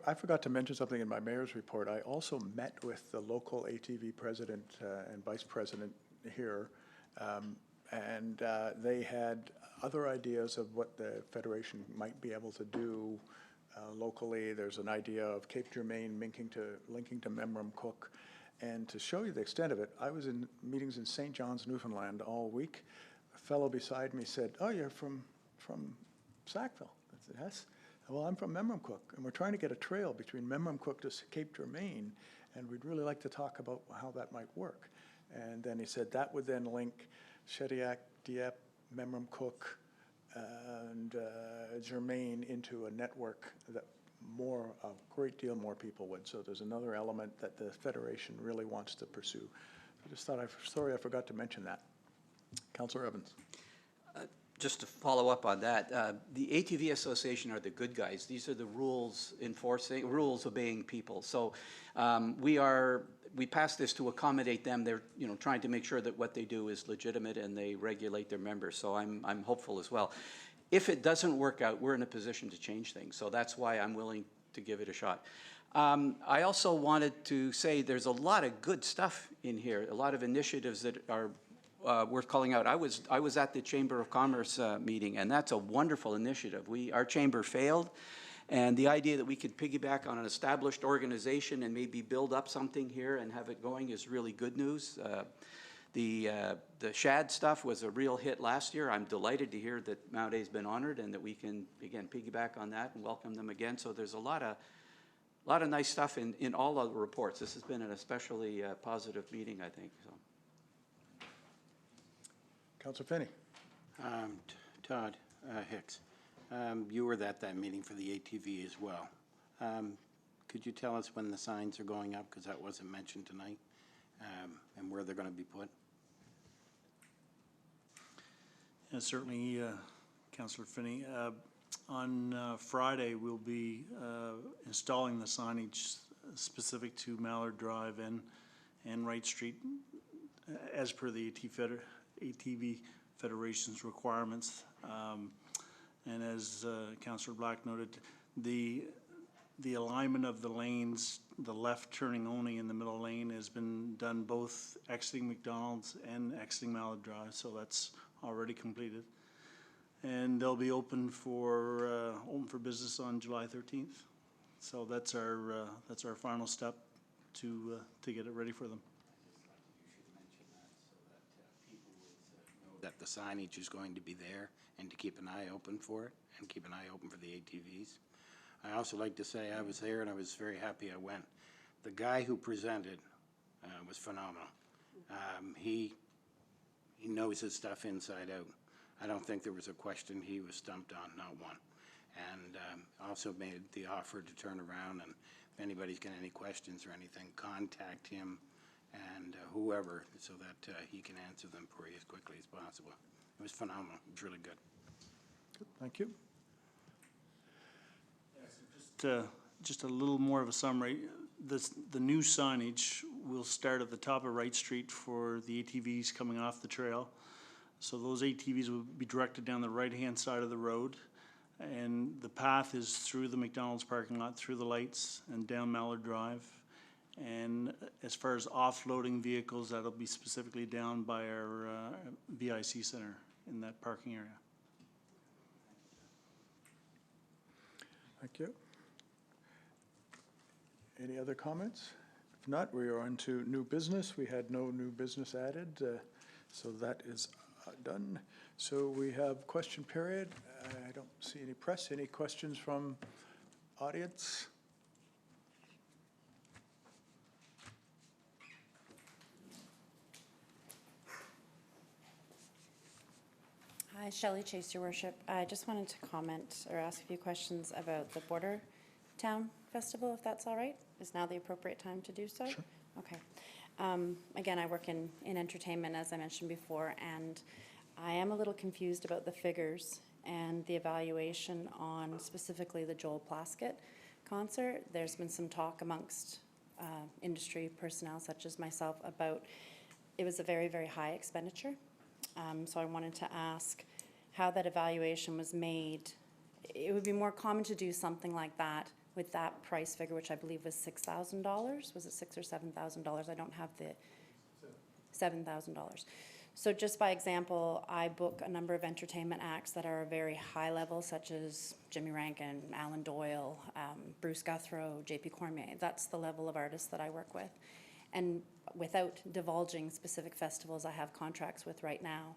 I forgot to mention something in my mayor's report. I also met with the local ATV president and vice president here, and they had other ideas of what the Federation might be able to do locally. There's an idea of Cape Germain linking to Memramcook. And to show you the extent of it, I was in meetings in St. John's, Newfoundland all week. A fellow beside me said, "Oh, you're from Sackville?" I said, "Yes." "Well, I'm from Memramcook, and we're trying to get a trail between Memramcook to Cape Germain, and we'd really like to talk about how that might work." And then he said that would then link Shediac, Dieppe, Memramcook, and Germain into a network that a great deal more people would. So there's another element that the Federation really wants to pursue. I just thought, sorry I forgot to mention that. Councillor Evans. Just to follow up on that, the ATV Association are the good guys. These are the rules obeying people. So we passed this to accommodate them. They're trying to make sure that what they do is legitimate and they regulate their members. So I'm hopeful as well. If it doesn't work out, we're in a position to change things. So that's why I'm willing to give it a shot. I also wanted to say there's a lot of good stuff in here, a lot of initiatives that are worth calling out. I was at the Chamber of Commerce meeting, and that's a wonderful initiative. Our chamber failed, And the idea that we could piggyback on an established organization and maybe build up something here and have it going is really good news. The SHAD stuff was a real hit last year. I'm delighted to hear that Mount A's been honored and that we can, again, piggyback on that and welcome them again. So there's a lot of nice stuff in all of the reports. This has been an especially positive meeting, I think. So. Councillor Finney. Todd Hicks, you were at that meeting for the ATV as well. Could you tell us when the signs are going up, because that wasn't mentioned tonight, and where they're going to be put? Yeah, certainly, Councillor Finney. On Friday, we'll be installing the signage specific to Mallard Drive and Wright Street as per the ATV Federation's requirements. And as Councillor Black noted, the alignment of the lanes, the left turning only in the middle lane, has been done both exiting McDonald's and exiting Mallard Drive, so that's already completed. And they'll be open for business on July 13th. So that's our final step to get it ready for them. That the signage is going to be there and to keep an eye open for it and keep an eye open for the ATVs. I also like to say I was there and I was very happy I went. The guy who presented was phenomenal. He knows his stuff inside out. I don't think there was a question he was stumped on, not one. And also made the offer to turn around, and if anybody's got any questions or anything, contact him and whoever, so that he can answer them for you as quickly as possible. It was phenomenal. It was really good. Thank you. Just a little more of a summary. The new signage will start at the top of Wright Street for the ATVs coming off the trail. So those ATVs will be directed down the right-hand side of the road, and the path is through the McDonald's parking lot, through the lights, and down Mallard Drive. And as far as offloading vehicles, that'll be specifically down by our BIC center in that parking area. Thank you. Any other comments? If not, we are on to new business. We had no new business added, so that is done. So we have question period. I don't see any press. Any questions from audience? Hi, Shelley Chase, Your Worship. I just wanted to comment or ask a few questions about the Border Town Festival, if that's all right. Is now the appropriate time to do so? Sure. Okay. Again, I work in entertainment, as I mentioned before, and I am a little confused about the figures and the evaluation on specifically the Joel Plaskett concert. There's been some talk amongst industry personnel such as myself about it was a very, very high expenditure. So I wanted to ask how that evaluation was made. It would be more common to do something like that with that price figure, which I believe was $6,000. Was it $6,000 or $7,000? I don't have the $7,000. So just by example, I book a number of entertainment acts that are very high level, such as Jimmy Rankin, Alan Doyle, Bruce Guthrow, J.P. Cormier. That's the level of artists that I work with. And without divulging specific festivals I have contracts with right now,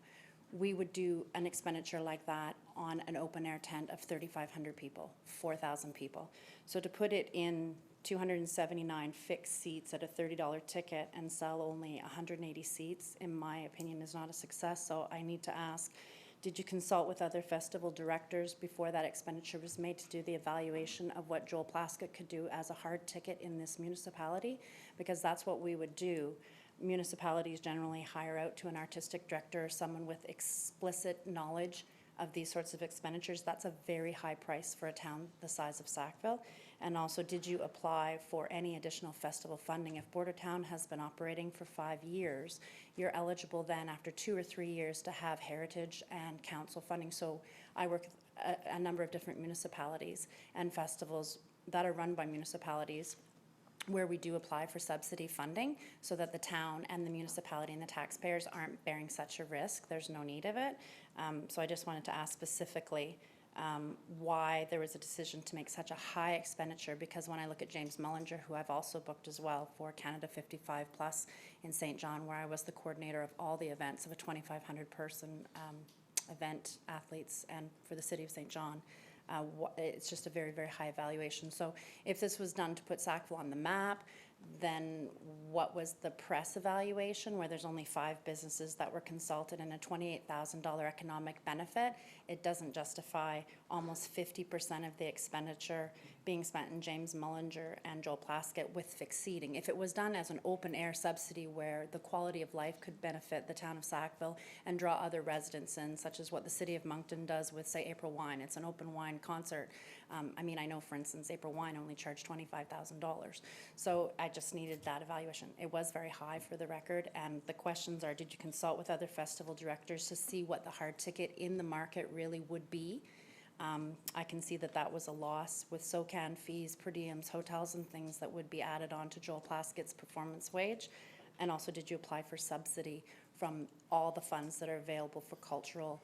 we would do an expenditure like that on an open air tent of 3,500 people, 4,000 people. So to put it in 279 fixed seats at a $30 ticket and sell only 180 seats, in my opinion, is not a success. So I need to ask, did you consult with other festival directors before that expenditure was made to do the evaluation of what Joel Plaskett could do as a hard ticket in this municipality? Because that's what we would do. Municipalities generally hire out to an artistic director or someone with explicit knowledge of these sorts of expenditures. That's a very high price for a town the size of Sackville. And also, did you apply for any additional festival funding? If Bordertown has been operating for 5 years, you're eligible then after 2 or 3 years to have heritage and council funding. So I work with a number of different municipalities and festivals that are run by municipalities where we do apply for subsidy funding so that the town and the municipality and the taxpayers aren't bearing such a risk. There's no need of it. So I just wanted to ask specifically why there was a decision to make such a high expenditure, because when I look at James Mullinger, who I've also booked as well for Canada 55 Plus in St. John, where I was the coordinator of all the events of a 2,500 person event, athletes, and for the city of St. John, it's just a very, very high evaluation. So if this was done to put Sackville on the map, then what was the press evaluation where there's only 5 businesses that were consulted and a $28,000 economic benefit? It doesn't justify almost 50% of the expenditure being spent in James Mullinger and Joel Plaskett with fixed seating. If it was done as an open air subsidy where the quality of life could benefit the town of Sackville and draw other residents in, such as what the city of Moncton does with, say, April Wine. It's an open wine concert. I mean, I know, for instance, April Wine only charged $25,000. So I just needed that evaluation. It was very high for the record, and the questions are, did you consult with other festival directors to see what the hard ticket in the market really would be? I can see that that was a loss with SOCAN fees, per diems, hotels and things that would be added on to Joel Plaskett's performance wage. And also, did you apply for subsidy from all the funds that are available for cultural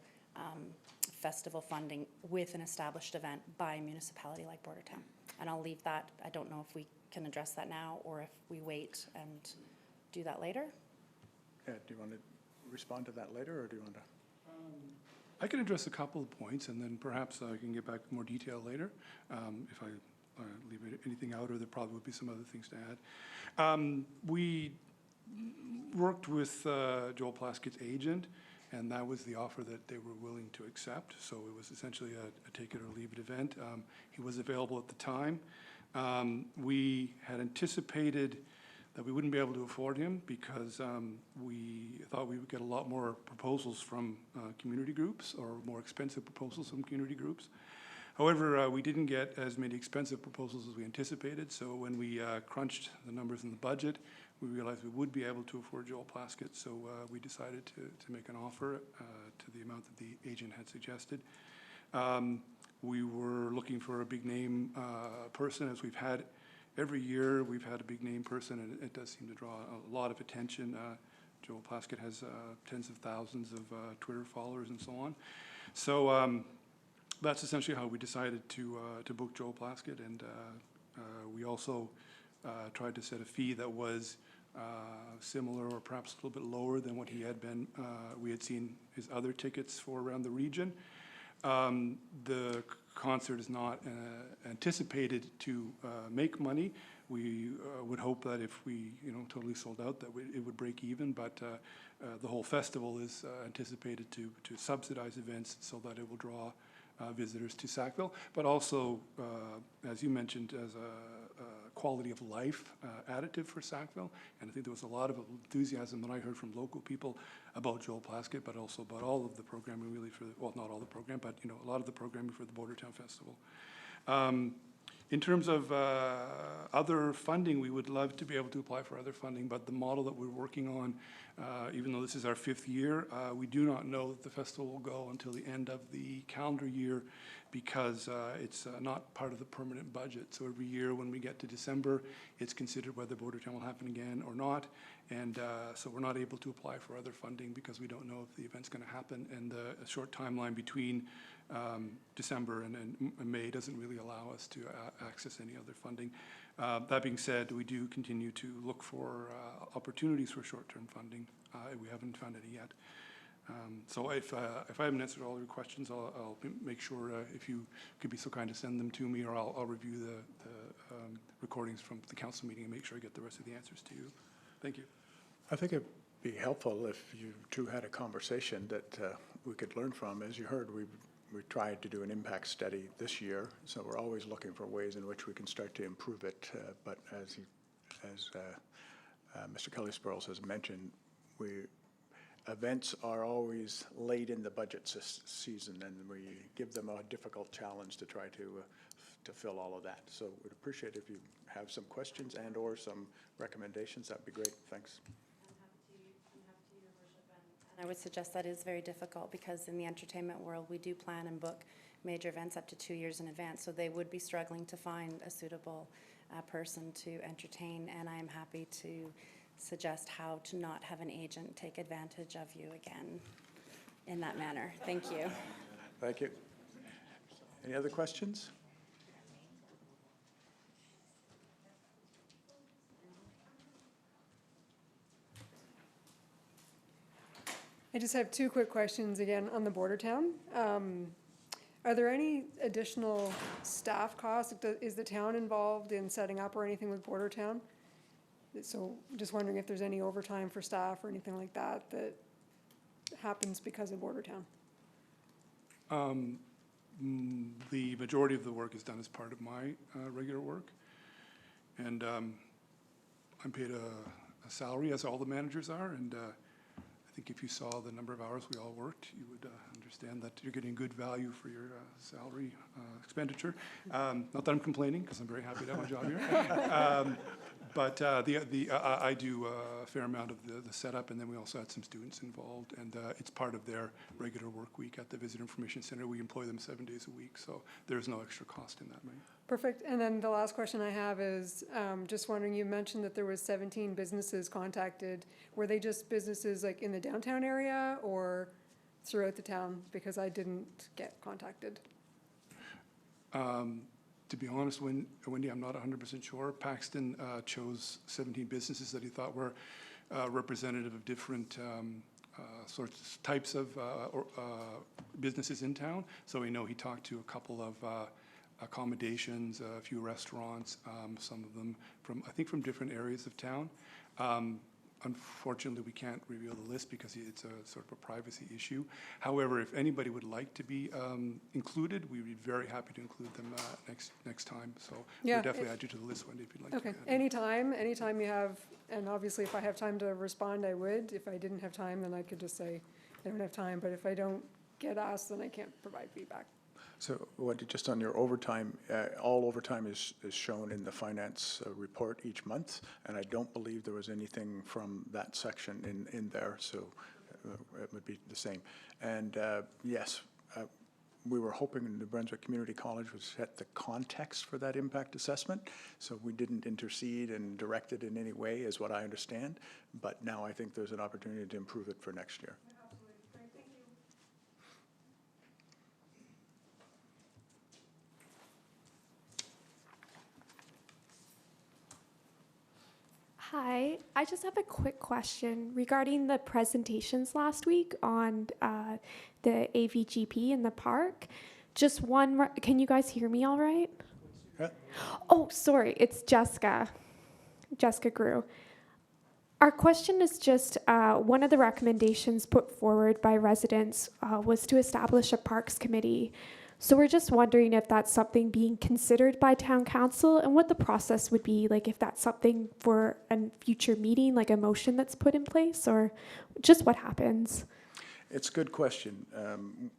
festival funding with an established event by a municipality like Bordertown? And I'll leave that. I don't know if we can address that now or if we wait and do that later. Do you want to respond to that later, or do you want to? I can address a couple of points, and then perhaps I can get back to more detail later. If I leave anything out, or there probably would be some other things to add. We worked with Joel Plaskett's agent, and that was the offer that they were willing to accept. So it was essentially a take it or leave it event. He was available at the time. We had anticipated that we wouldn't be able to afford him because we thought we would get a lot more proposals from community groups, or more expensive proposals from community groups. However, we didn't get as many expensive proposals as we anticipated, so when we crunched the numbers in the budget, we realized we would be able to afford Joel Plaskett, so we decided to make an offer to the amount that the agent had suggested. We were looking for a big name person, as we've had every year. We've had a big name person, and it does seem to draw a lot of attention. Joel Plaskett has tens of thousands of Twitter followers and so on. So that's essentially how we decided to book Joel Plaskett, and we also tried to set a fee that was similar or perhaps a little bit lower than what he had been. We had seen his other tickets for around the region. The concert is not anticipated to make money. We would hope that if we, totally sold out, that it would break even. But the whole festival is anticipated to subsidize events so that it will draw visitors to Sackville. But also, as you mentioned, as a quality of life additive for Sackville. And I think there was a lot of enthusiasm that I heard from local people about Joel Plaskett, but also about all of the programming really well, not all the program, but a lot of the programming for the Bordertown Festival. In terms of other funding, we would love to be able to apply for other funding, but the model that we're working on, even though this is our 5th year, we do not know that the festival will go until the end of the calendar year, because it's not part of the permanent budget. So every year when we get to December, it's considered whether Bordertown will happen again or not. And so we're not able to apply for other funding because we don't know if the event's going to happen. And the short timeline between December and May doesn't really allow us to access any other funding. That being said, we do continue to look for opportunities for short-term funding. We haven't found any yet. So if I haven't answered all your questions, I'll make sure if you could be so kind to send them to me, or I'll review the recordings from the council meeting and make sure I get the rest of the answers to you. Thank you. I think it'd be helpful if you two had a conversation that we could learn from. As you heard, we tried to do an impact study this year, so we're always looking for ways in which we can start to improve it. But as Mr. Kelly-Sparrows has mentioned, events are always late in the budget season, and we give them a difficult challenge to try to fill all of that. So we'd appreciate if you have some questions and or some recommendations. That'd be great. Thanks. I would suggest that is very difficult, because in the entertainment world, we do plan and book major events up to 2 years in advance, so they would be struggling to find a suitable person to entertain, and I am happy to suggest how to not have an agent take advantage of you again in that manner. Thank you. Thank you. Any other questions? I just have two quick questions again on the border town. Are there any additional staff costs? Is the town involved in setting up or anything with border town? So just wondering if there's any overtime for staff or anything like that that happens because of border town. The majority of the work is done as part of my regular work. And I'm paid a salary, as all the managers are, and I think if you saw the number of hours we all worked, you would understand that you're getting good value for your salary expenditure. Not that I'm complaining, because I'm very happy to have my job here. But I do a fair amount of the setup, and then we also had some students involved, and it's part of their regular work week at the Visitor Information Center. We employ them 7 days a week, so there's no extra cost in that, right? Perfect. And then the last question I have is just wondering, you mentioned that there was 17 businesses contacted. Were they just businesses like in the downtown area or throughout the town? Because I didn't get contacted. To be honest, Wendy, I'm not 100% sure. Paxton chose 17 businesses that he thought were representative of different types of businesses in town. So we know he talked to a couple of accommodations, a few restaurants, some of them I think from different areas of town. Unfortunately, we can't reveal the list because it's a sort of a privacy issue. However, if anybody would like to be included, we'd be very happy to include them next time. So Yeah, we'll definitely add you to the list, Wendy, if you'd like to. Okay, anytime you have, and obviously if I have time to respond, I would. If I didn't have time, then I could just say, I don't have time. But if I don't get asked, then I can't provide feedback. So, Wendy, just on your overtime, all overtime is shown in the finance report each month, and I don't believe there was anything from that section in there, so it would be the same. And yes, we were hoping New Brunswick Community College would set the context for that impact assessment, so we didn't intercede and direct it in any way, is what I understand. But now I think there's an opportunity to improve it for next year. Hi, I just have a quick question regarding the presentations last week on the AVGP in the park. Just one, can you guys hear me all right? Yeah. Oh, sorry, it's Jessica Grew. Our question is just, one of the recommendations put forward by residents was to establish a parks committee. So we're just wondering if that's something being considered by town council and what the process would be, like if that's something for a future meeting, like a motion that's put in place, or just what happens? It's a good question.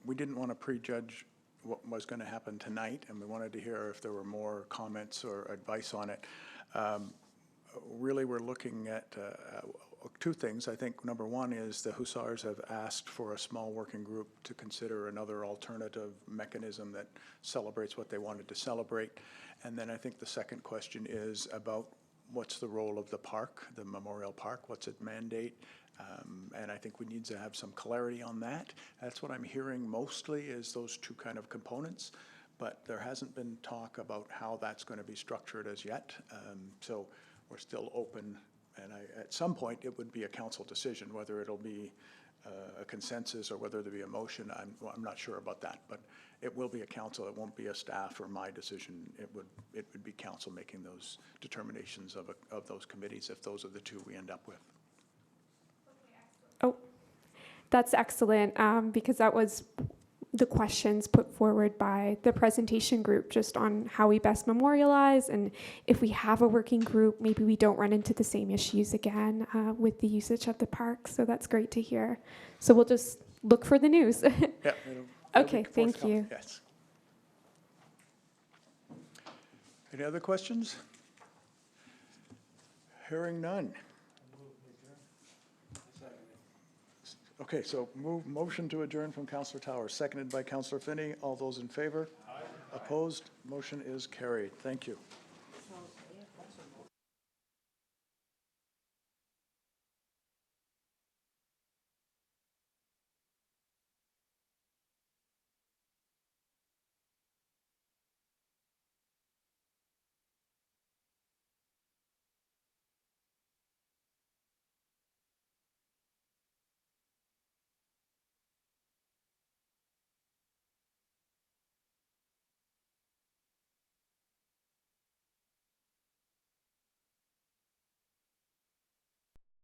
We didn't want to prejudge what was going to happen tonight, and we wanted to hear if there were more comments or advice on it. Really, we're looking at two things. I think number one is the Hussars have asked for a small working group to consider another alternative mechanism that celebrates what they wanted to celebrate. And then I think the second question is about what's the role of the park, the Memorial Park, what's it mandate? And I think we need to have some clarity on that. That's what I'm hearing mostly, is those two kind of components, but there hasn't been talk about how that's going to be structured as yet. So we're still open, and at some point it would be a council decision whether it'll be a consensus or whether there be a motion. I'm not sure about that, but it will be a council. It won't be a staff or my decision. It would be council making those determinations of those committees if those are the two we end up with. Oh, that's excellent, because that was the questions put forward by the presentation group, just on how we best memorialize, and if we have a working group, maybe we don't run into the same issues again with the usage of the park. So that's great to hear. So we'll just look for the news. Yeah. Okay, thank you. Yes. Any other questions? Hearing none. Okay, so motion to adjourn from Councillor Towers, seconded by Councillor Finney. All those in favor? Aye. Opposed? Motion is carried. Thank you.